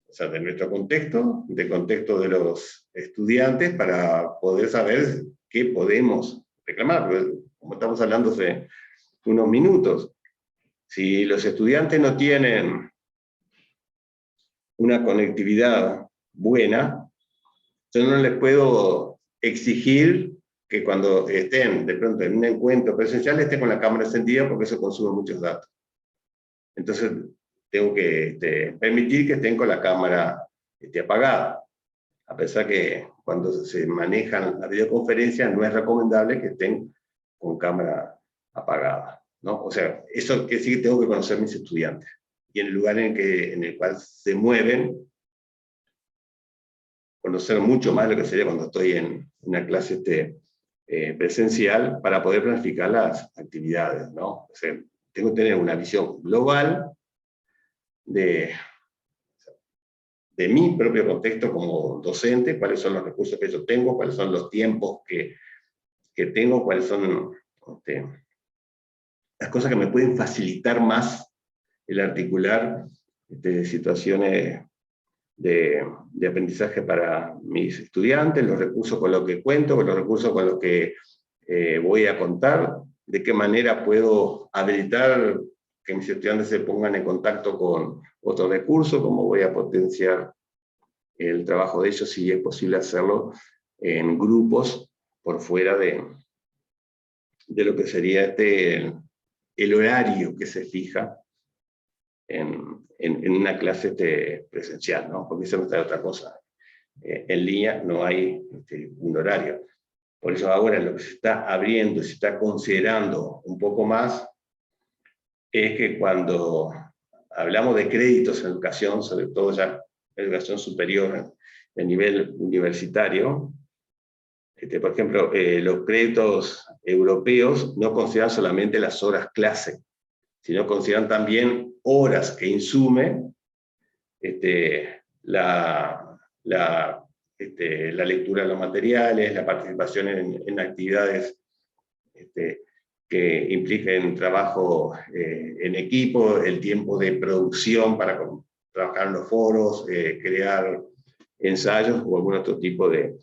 o sea, de nuestro contexto, del contexto de los estudiantes, para poder saber qué podemos reclamar. Porque, como estamos hablando hace unos minutos, si los estudiantes no tienen una conectividad buena, yo no les puedo exigir que cuando estén de pronto en un encuentro presencial estén con la cámara encendida, porque eso consume muchos datos. Entonces tengo que permitir que estén con la cámara apagada, a pesar que cuando se manejan las videoconferencias no es recomendable que estén con cámara apagada, ¿no? O sea, eso que sí tengo que conocer mis estudiantes, y en el lugar en el cual se mueven, conocer mucho más de lo que sería cuando estoy en una clase presencial, para poder planificar las actividades, ¿no? O sea, tengo que tener una visión global de mi propio contexto como docente, cuáles son los recursos que yo tengo, cuáles son los tiempos que tengo, cuáles son las cosas que me pueden facilitar más el articular situaciones de aprendizaje para mis estudiantes, los recursos con los que cuento, con los recursos con los que voy a contar, de qué manera puedo habilitar que mis estudiantes se pongan en contacto con otros recursos, cómo voy a potenciar el trabajo de ellos, si es posible hacerlo en grupos por fuera de lo que sería el horario que se fija en una clase presencial, ¿no? Porque eso no está de otra cosa. En línea no hay un horario. Por eso ahora lo que se está abriendo, se está considerando un poco más, es que cuando hablamos de créditos en educación, sobre todo ya en educación superior, a nivel universitario, por ejemplo, los créditos europeos no consideran solamente las horas clase, sino consideran también horas que insume la lectura de los materiales, la participación en actividades que impliquen trabajo en equipo, el tiempo de producción para trabajar en los foros, crear ensayos o algún otro tipo de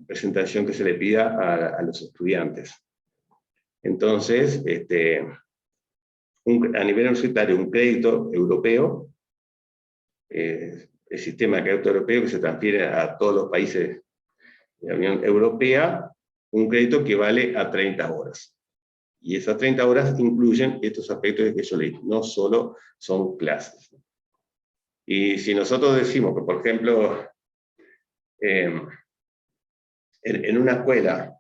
presentación que se le pida a los estudiantes. Entonces, a nivel universitario, un crédito europeo, el sistema de crédito europeo que se transfiere a todos los países de la Unión Europea, un crédito equivale a 30 horas. Y esas 30 horas incluyen estos aspectos que yo le dije, no solo son clases. Y si nosotros decimos que, por ejemplo, en una escuela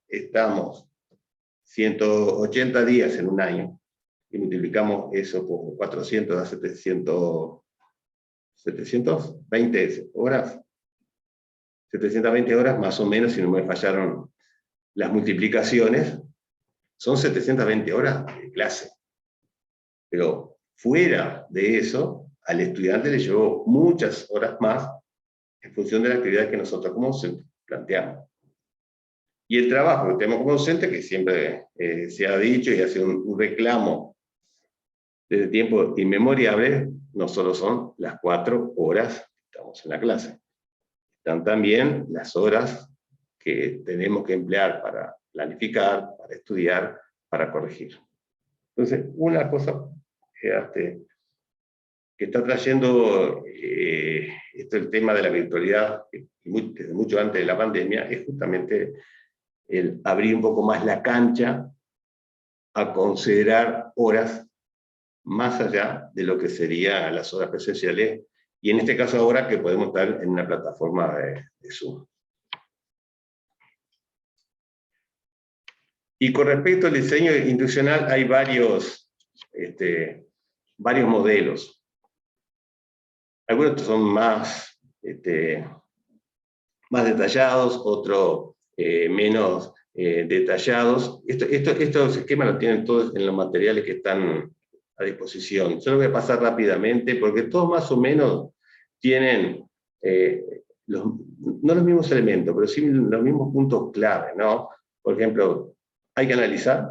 estamos 180 días en un año, y multiplicamos eso por 400, da 720 horas, 720 horas más o menos, si no me fallaron las multiplicaciones, son 720 horas de clase. Pero fuera de eso, al estudiante le llevó muchas horas más en función de la actividad que nosotros como docentes planteamos. Y el trabajo que tenemos como docente, que siempre se ha dicho y ha sido un reclamo desde tiempo inmemoriable, no solo son las 4 horas que estamos en la clase, están también las horas que tenemos que emplear para planificar, para estudiar, para corregir. Entonces, una cosa que está trayendo el tema de la virtualidad, desde mucho antes de la pandemia, es justamente el abrir un poco más la cancha a considerar horas más allá de lo que serían las horas presenciales, y en este caso ahora que podemos estar en una plataforma de Zoom. Y con respecto al diseño institucional, hay varios modelos. Algunos son más detallados, otros menos detallados. Estos esquemas los tienen todos en los materiales que están a disposición. Yo lo voy a pasar rápidamente porque todos más o menos tienen no los mismos elementos, pero sí los mismos puntos clave, ¿no? Por ejemplo, hay que analizar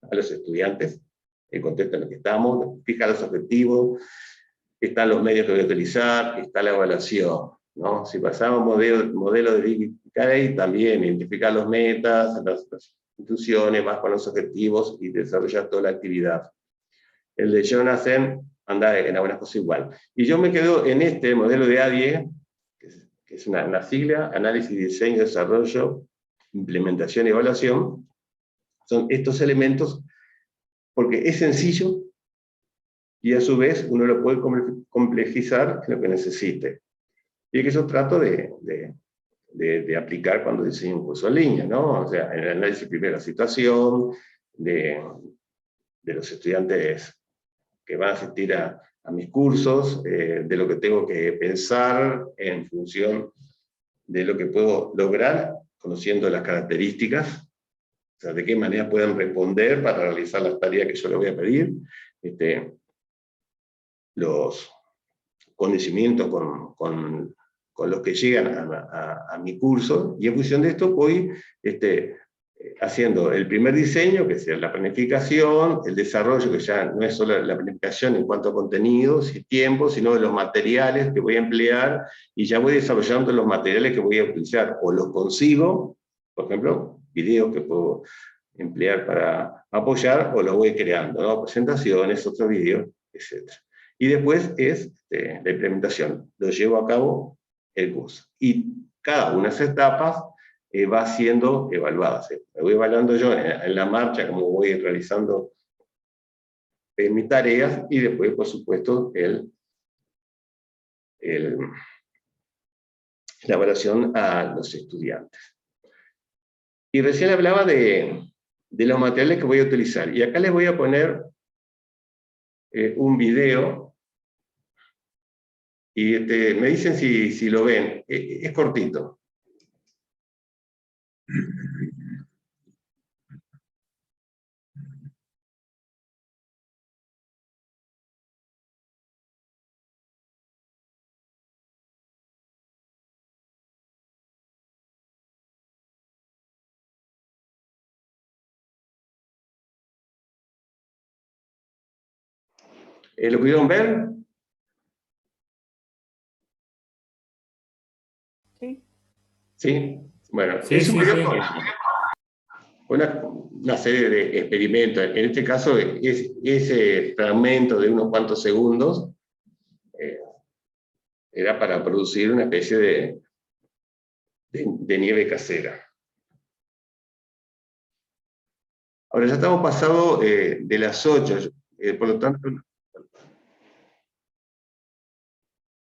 a los estudiantes, el contexto en el que estamos, fijar los objetivos, están los medios que voy a utilizar, está la evaluación, ¿no? Si pasamos modelo de Big Data, también identificar los metas, las instituciones, más con los objetivos y desarrollar toda la actividad. El de Jonathan anda en algunas cosas igual. Y yo me quedo en este modelo de ADIE, que es una sigla, Análisis, Diseño, Desarrollo, Implementación y Evaluación. Son estos elementos porque es sencillo y a su vez uno lo puede complejizar en lo que necesite. Y que yo trato de aplicar cuando diseño un curso en línea, ¿no? O sea, en el análisis primero de la situación, de los estudiantes que van a asistir a mis cursos, de lo que tengo que pensar en función de lo que puedo lograr, conociendo las características, o sea, de qué manera pueden responder para realizar las tareas que yo les voy a pedir, los conocimientos con los que llegan a mi curso, y en función de esto voy haciendo el primer diseño, que es la planificación, el desarrollo, que ya no es solo la planificación en cuanto a contenidos y tiempo, sino de los materiales que voy a emplear, y ya voy desarrollando los materiales que voy a utilizar, o los consigo, por ejemplo, videos que puedo emplear para apoyar, o los voy creando, ¿no? Presentaciones, otros videos, etc. Y después es la implementación, lo llevo a cabo el curso. Y cada una de esas etapas va siendo evaluada. Me voy evaluando yo en la marcha, como voy realizando mis tareas, y después, por supuesto, la evaluación a los estudiantes. Y recién hablaba de los materiales que voy a utilizar. Y acá les voy a poner un video, y me dicen si lo ven. Es cortito. ¿Lo pudieron ver? Sí. ¿Sí? Bueno, Sí, es un sí, video sí. con una serie de experimentos. En este caso, ese fragmento de unos cuantos segundos era para producir una especie de nieve casera. Ahora ya estamos pasados de las 8, por lo tanto,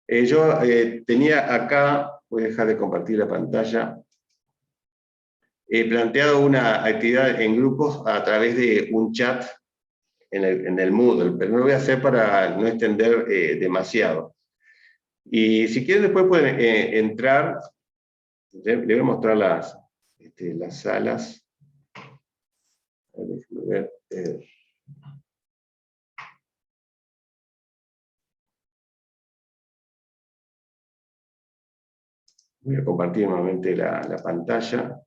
yo tenía acá, voy a dejar de compartir la pantalla, planteado una actividad en grupos a través de un chat en el Moodle, pero no lo voy a hacer para no extender demasiado. Y si quieren después pueden entrar, les voy a mostrar las salas. Déjenme ver, voy a compartir nuevamente la pantalla.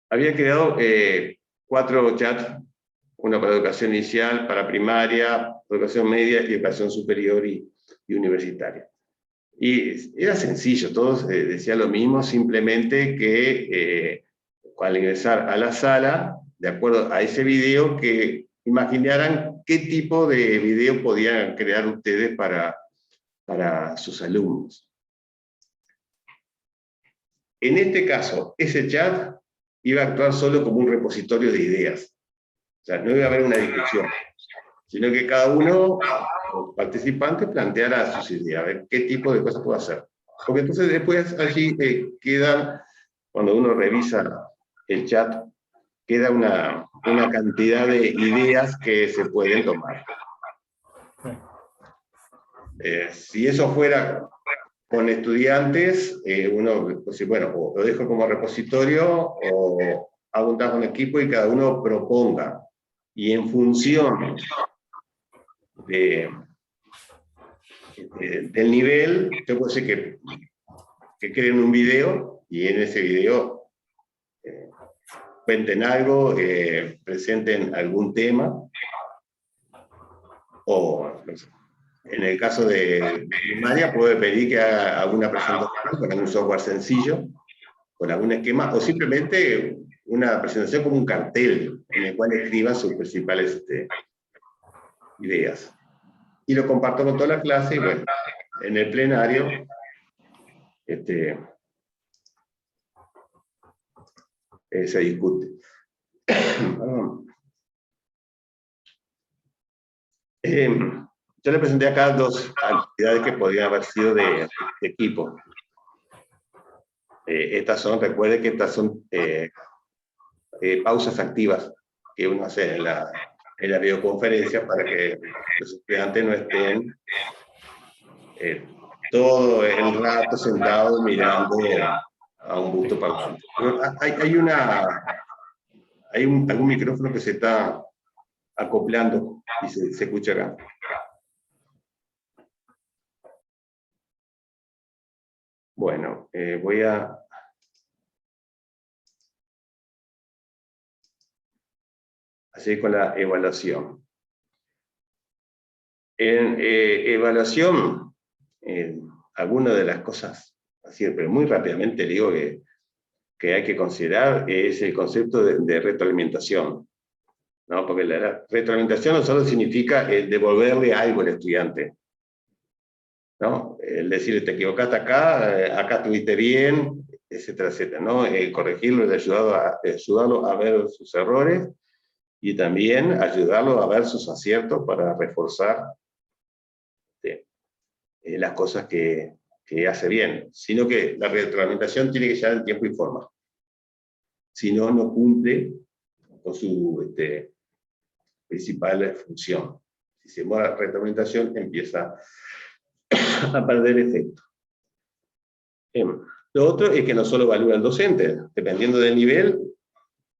Había creado 4 chats, uno para educación inicial, para primaria, educación media y educación superior y universitaria. Y era sencillo, todos decían lo mismo, simplemente que al ingresar a la sala, de acuerdo a ese video, que imaginaran qué tipo de video podían crear ustedes para sus alumnos. En este caso, ese chat iba a actuar solo como un repositorio de ideas. O sea, no iba a haber una discusión, sino que cada uno, los participantes, planteara sus ideas, a ver qué tipo de cosas puedo hacer. Porque entonces después allí queda, cuando uno revisa el chat, queda una cantidad de ideas que se pueden tomar. Si eso fuera con estudiantes, uno, pues, bueno, o lo dejo como repositorio, o hago un trabajo en equipo y cada uno proponga. Y en función del nivel, yo puedo decir que creen un video, y en ese video cuenten algo, presenten algún tema, o no sé, en el caso de primaria puedo pedir que haga alguna presentación con algún software sencillo, con algún esquema, o simplemente una presentación como un cartel en el cual escriban sus principales ideas. Y lo comparto con toda la clase, y bueno, en el plenario, se discute. Yo le presenté acá dos actividades que podrían haber sido de equipo. Estas son, recuerde que estas son pausas activas que uno hace en la videoconferencia para que los estudiantes no estén todo el rato sentados mirando a un busto pausado. Hay algún micrófono que se está acoplando y se escucha acá. Bueno, voy a seguir con la evaluación. En evaluación, algunas de las cosas, así, pero muy rápidamente digo que hay que considerar es el concepto de retroalimentación, ¿no? Porque la retroalimentación no solo significa devolverle algo al estudiante, ¿no? El decirle, te equivocaste acá, acá estuviste bien, etcétera, etcétera, ¿no? Corregirlo y ayudarlo a ver sus errores y también ayudarlo a ver sus aciertos para reforzar las cosas que hace bien, sino que la retroalimentación tiene que llegar en tiempo y forma. Si no, no cumple con su principal función. Si se mueve la retroalimentación, empieza a perder efecto. Lo otro es que no solo evalúa el docente, dependiendo del nivel,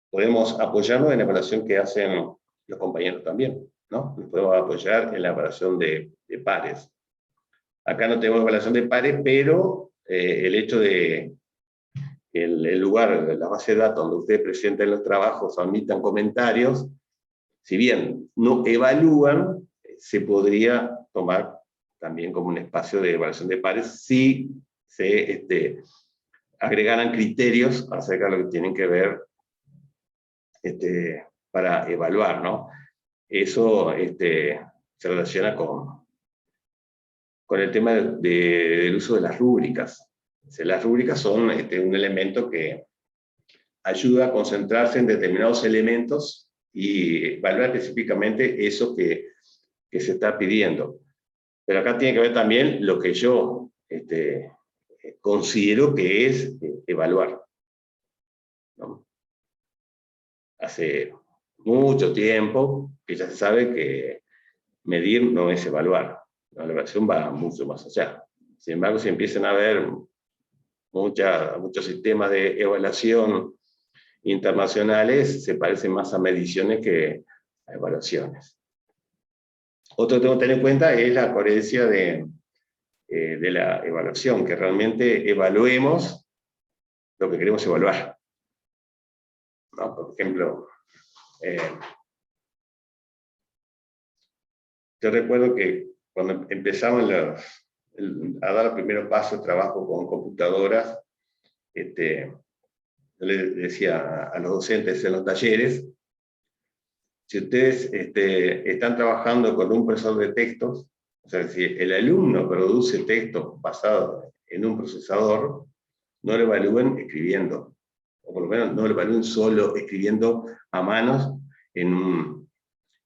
podemos apoyarnos en la evaluación que hacen los compañeros también, ¿no? Nos podemos apoyar en la evaluación de pares. Acá no tenemos evaluación de pares, pero el hecho de el lugar, la base de datos donde ustedes presenten los trabajos o admitan comentarios, si bien no evalúan, se podría tomar también como un espacio de evaluación de pares si se agregaran criterios acerca de lo que tienen que ver para evaluar, ¿no? Eso se relaciona con el tema del uso de las rúbricas. Las rúbricas son un elemento que ayuda a concentrarse en determinados elementos y evaluar específicamente eso que se está pidiendo. Pero acá tiene que ver también lo que yo considero que es evaluar, ¿no? Hace mucho tiempo que ya se sabe que medir no es evaluar. La evaluación va mucho más allá. Sin embargo, si empiezan a haber muchos sistemas de evaluación internacionales, se parecen más a mediciones que a evaluaciones. Otro que tengo que tener en cuenta es la coherencia de la evaluación, que realmente evaluemos lo que queremos evaluar, ¿no? Por ejemplo, yo recuerdo que cuando empezamos a dar los primeros pasos de trabajo con computadoras, yo les decía a los docentes en los talleres, si ustedes están trabajando con un procesador de textos, o sea, si el alumno produce textos basados en un procesador, no lo evalúen escribiendo, o por lo menos no lo evalúen solo escribiendo a manos en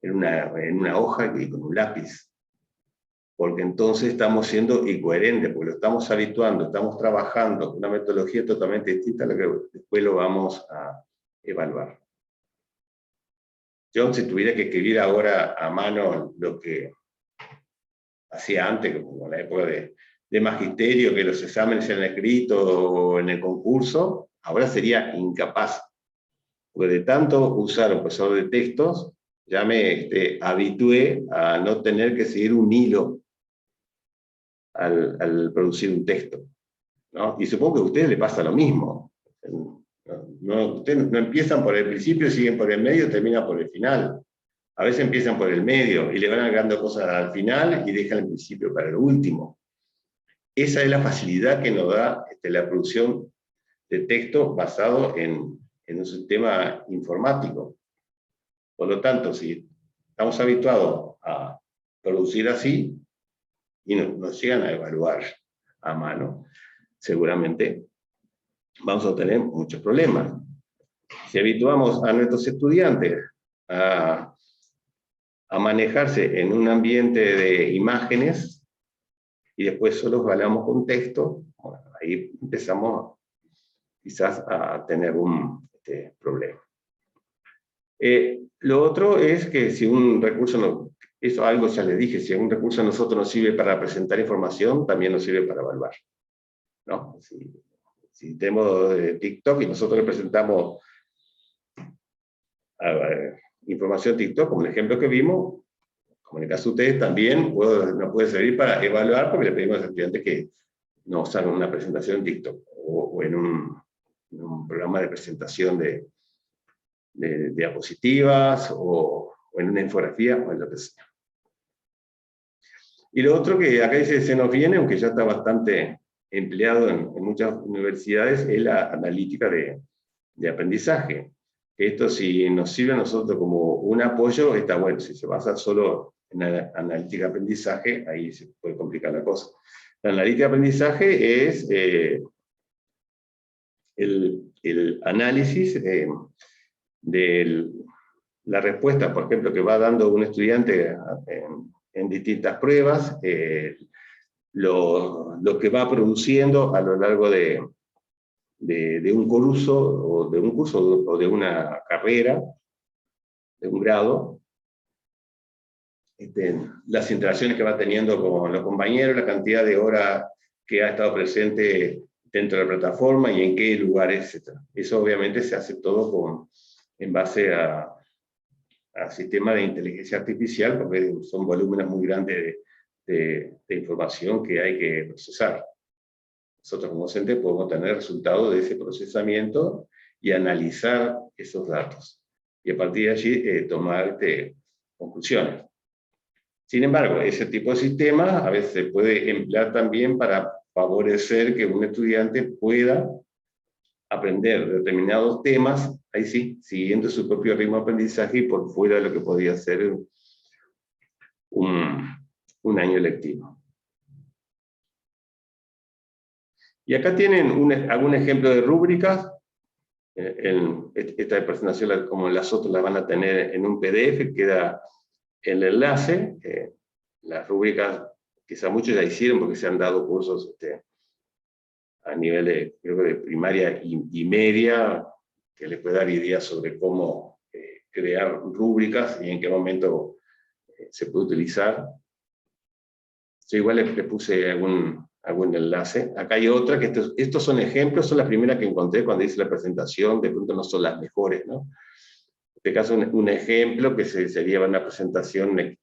una hoja y con un lápiz. Porque entonces estamos siendo incoherentes, porque lo estamos habituando, estamos trabajando con una metodología totalmente distinta a la que después lo vamos a evaluar. Yo, si tuviera que escribir ahora a mano lo que hacía antes, como en la época de magisterio, que los exámenes eran escritos o en el concurso, ahora sería incapaz. Porque de tanto usar un procesador de textos, ya me habitué a no tener que seguir un hilo al producir un texto, ¿no? Y supongo que a ustedes les pasa lo mismo. Ustedes no empiezan por el principio, siguen por el medio, terminan por el final. A veces empiezan por el medio y le van agregando cosas al final y dejan el principio para el último. Esa es la facilidad que nos da la producción de texto basado en en un sistema informático. Por lo tanto, si estamos habituados a producir así y nos llegan a evaluar a mano, seguramente vamos a tener muchos problemas. Si habituamos a nuestros estudiantes a manejarse en un ambiente de imágenes y después solo evaluamos con texto, bueno, ahí empezamos quizás a tener un problema. Lo otro es que si un recurso, eso algo ya les dije, si un recurso a nosotros nos sirve para presentar información, también nos sirve para evaluar, ¿no? Si tenemos TikTok y nosotros le presentamos información TikTok, como el ejemplo que vimos, como en el caso de ustedes también nos puede servir para evaluar, porque le pedimos a los estudiantes que nos hagan una presentación en TikTok o en un programa de presentación de diapositivas o en una infografía o en lo que sea. Y lo otro que acá dice se nos viene, aunque ya está bastante empleado en muchas universidades, es la analítica de aprendizaje. Esto, si nos sirve a nosotros como un apoyo, está bueno. Si se basa solo en la analítica de aprendizaje, ahí se puede complicar la cosa. La analítica de aprendizaje es el análisis de la respuesta, por ejemplo, que va dando un estudiante en distintas pruebas, lo que va produciendo a lo largo de un curso, o de una carrera, de un grado, las interacciones que va teniendo con los compañeros, la cantidad de horas que ha estado presente dentro de la plataforma y en qué lugares, etc. Eso obviamente se hace todo en base a sistemas de inteligencia artificial, porque son volúmenes muy grandes de información que hay que procesar. Nosotros como docentes podemos tener resultados de ese procesamiento y analizar esos datos. Y a partir de allí tomar conclusiones. Sin embargo, ese tipo de sistemas a veces se puede emplear también para favorecer que un estudiante pueda aprender determinados temas, ahí sí, siguiendo su propio ritmo de aprendizaje y por fuera de lo que podría ser un año lectivo. Y acá tienen algún ejemplo de rúbricas. Esta presentación, como las otras, la van a tener en un PDF, queda el enlace. Las rúbricas, quizá muchos ya hicieron porque se han dado cursos a nivel creo que de primaria y media, que les puede dar ideas sobre cómo crear rúbricas y en qué momento se puede utilizar. Yo igual les puse algún enlace. Acá hay otra, que estos son ejemplos, son las primeras que encontré cuando hice la presentación, de pronto no son las mejores, ¿no? En este caso un ejemplo que sería una presentación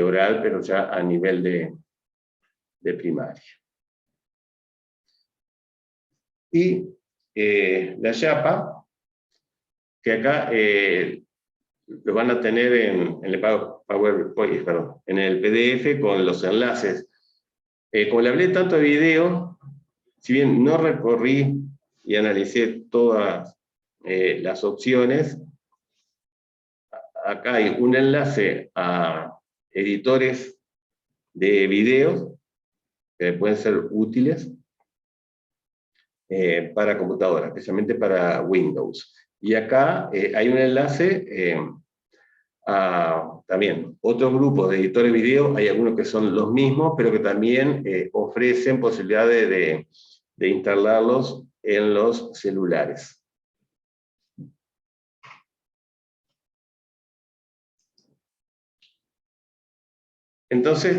oral, pero ya a nivel de primaria. Y la chapa, que acá lo van a tener en el PowerPoint, perdón, en el PDF con los enlaces. Como le hablé tanto de video, si bien no recorrí y analicé todas las opciones, acá hay un enlace a editores de videos que pueden ser útiles para computadoras, especialmente para Windows. Y acá hay un enlace a también otros grupos de editores de video, hay algunos que son los mismos, pero que también ofrecen posibilidades de instalarlos en los celulares. Entonces,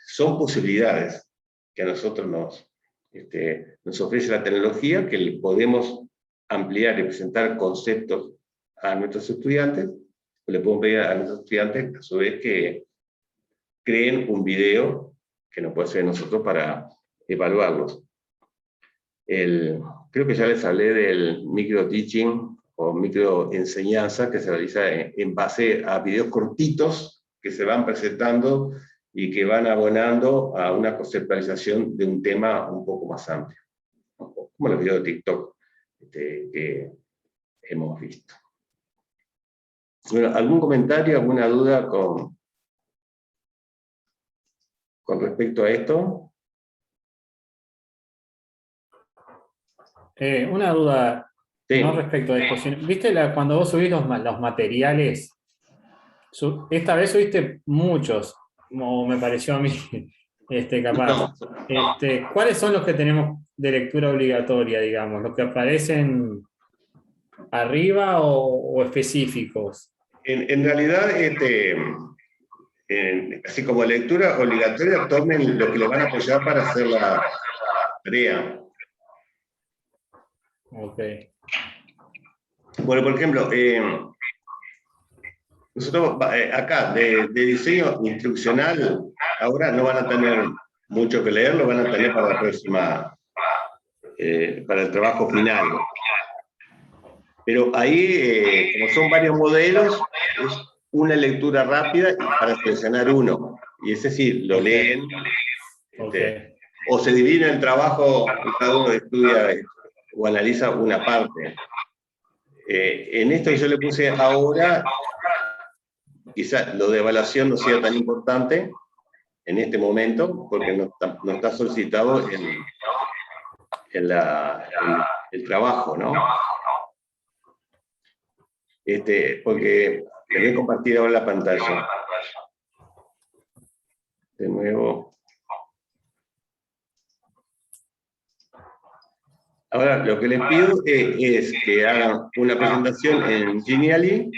son posibilidades que a nosotros nos ofrece la tecnología, que podemos ampliar y presentar conceptos a nuestros estudiantes. Le podemos pedir a nuestros estudiantes, a su vez, que creen un video que nos puede servir a nosotros para evaluarlos. Creo que ya les hablé del micro teaching o micro enseñanza, que se realiza en base a videos cortitos que se van presentando y que van abonando a una conceptualización de un tema un poco más amplio, como los videos de TikTok que hemos visto. Bueno, ¿algún comentario, alguna duda con respecto a esto? Una duda, Sí. no respecto a disposición. ¿Viste cuando vos subís los materiales? Esta vez subiste muchos, como me pareció a mí, capaz. ¿Cuáles son los que tenemos de lectura obligatoria, digamos? ¿Los que aparecen arriba o específicos? En realidad, así como lectura obligatoria, tomen lo que le van a apoyar para hacer la tarea. Ok. Bueno, por ejemplo, nosotros acá, de diseño instruccional, ahora no van a tener mucho que leer, lo van a tener para la próxima, para el trabajo final. Pero ahí, como son varios modelos, es una lectura rápida para seleccionar uno. Y es decir, lo leen, o se divide el trabajo y cada uno estudia o analiza una parte. En esto que yo le puse ahora, quizás lo de evaluación no sea tan importante en este momento, porque no está solicitado el trabajo, ¿no? Porque le voy a compartir ahora la pantalla. De nuevo. Ahora, lo que les pido es que hagan una presentación en Genially.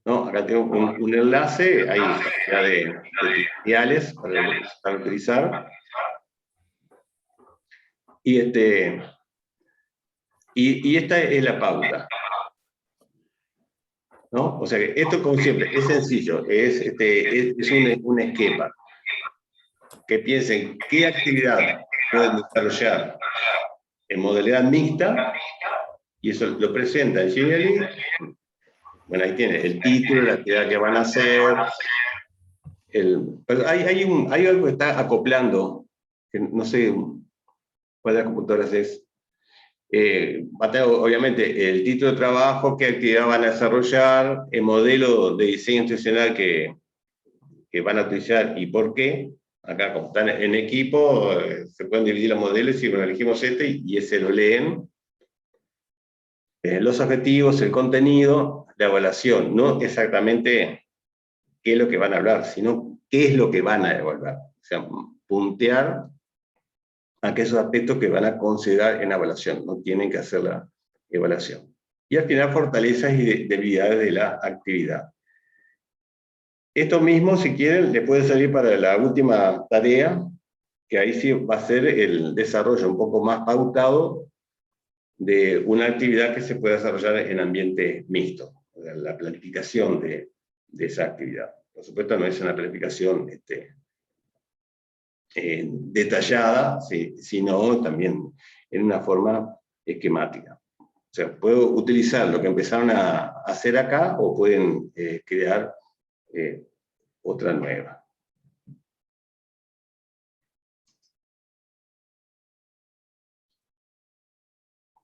¿No? Acá tengo un enlace, hay cantidad de tutoriales para utilizar. Y esta es la pauta. ¿No? O sea que esto, como siempre, es sencillo, es un esquema. Que piensen qué actividad pueden desarrollar en modalidad mixta, y eso lo presenta en Genially. Bueno, ahí tiene el título, la actividad que van a hacer. Pero hay algo que está acoplando, que no sé cuál de las computadoras es. Va a tener, obviamente, el título de trabajo, qué actividad van a desarrollar, el modelo de diseño institucional que van a utilizar y por qué. Acá, como están en equipo, se pueden dividir los modelos y bueno, elegimos y ese lo leen. Los objetivos, el contenido, la evaluación, no exactamente qué es lo que van a hablar, sino qué es lo que van a evaluar. O sea, puntear aquellos aspectos que van a considerar en la evaluación, no tienen que hacer la evaluación. Y al final, fortalezas y debilidades de la actividad. Esto mismo, si quieren, les puede salir para la última tarea, que ahí sí va a ser el desarrollo un poco más pautado de una actividad que se puede desarrollar en ambiente mixto, la planificación de esa actividad. Por supuesto, no es una planificación detallada, sino también en una forma esquemática. O sea, puedo utilizar lo que empezaron a hacer acá o pueden crear otra nueva.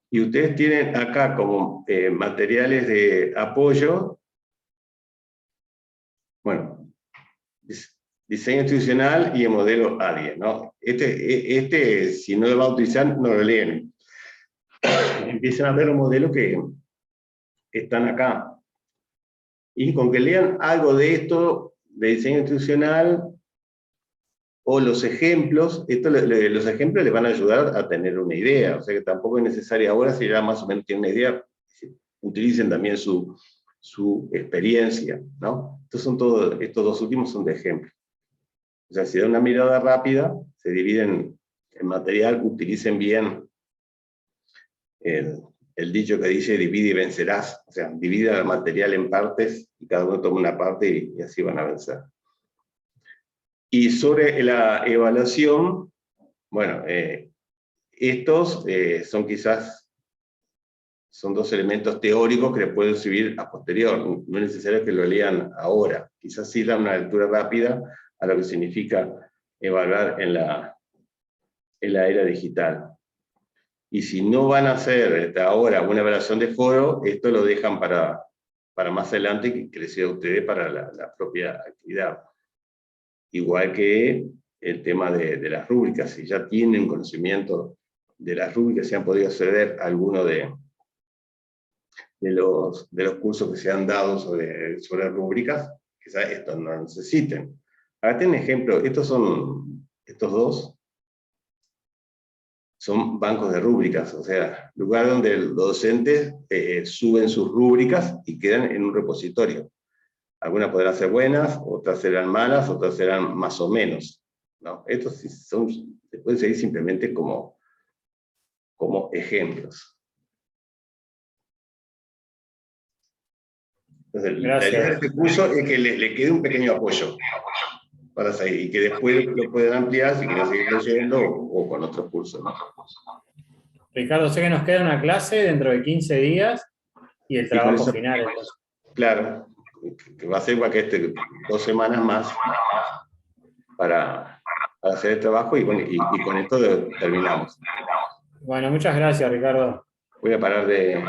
Y ustedes tienen acá como materiales de apoyo, bueno, diseño institucional y el modelo ADIE, ¿no? Si no lo van a utilizar, no lo leen. Empiezan a ver los modelos que están acá. Y con que lean algo de esto, de diseño institucional, o los ejemplos, los ejemplos les van a ayudar a tener una idea, o sea que tampoco es necesario ahora, si ya más o menos tienen una idea, utilicen también su experiencia, ¿no? Estos dos últimos son de ejemplo. O sea, si dan una mirada rápida, se dividen en material, utilicen bien el dicho que dice divide y vencerás, o sea, divida el material en partes y cada uno toma una parte y así van a vencer. Y sobre la evaluación, bueno, estos son dos elementos teóricos que le pueden servir a posterior, no es necesario que lo lean ahora, quizás sí dan una lectura rápida a lo que significa evaluar en la era digital. y si no van a hacer ahora una evaluación de foro, esto lo dejan para más adelante, que les sea a ustedes para la propia actividad. Igual que el tema de las rúbricas, si ya tienen conocimiento de las rúbricas, si han podido acceder a alguno de los cursos que se han dado sobre rúbricas, quizás estos no necesiten. Acá tienen ejemplo, estos dos son bancos de rúbricas, o sea, lugar donde los docentes suben sus rúbricas y quedan en un repositorio. Algunas podrán ser buenas, otras serán malas, otras serán más o menos, ¿no? Estos se pueden seguir simplemente como ejemplos. Entonces, la idea de este curso es que le quede un pequeño apoyo para seguir, y que después lo puedan ampliar si quieren seguir leyendo o con otros cursos, ¿no? Ricardo, sé que nos queda una clase dentro de 15 días y el trabajo eso, final. Entonces. Claro, que va a ser igual que 2 semanas más para hacer el trabajo, y con esto terminamos. Bueno, muchas gracias, Ricardo. Voy a parar de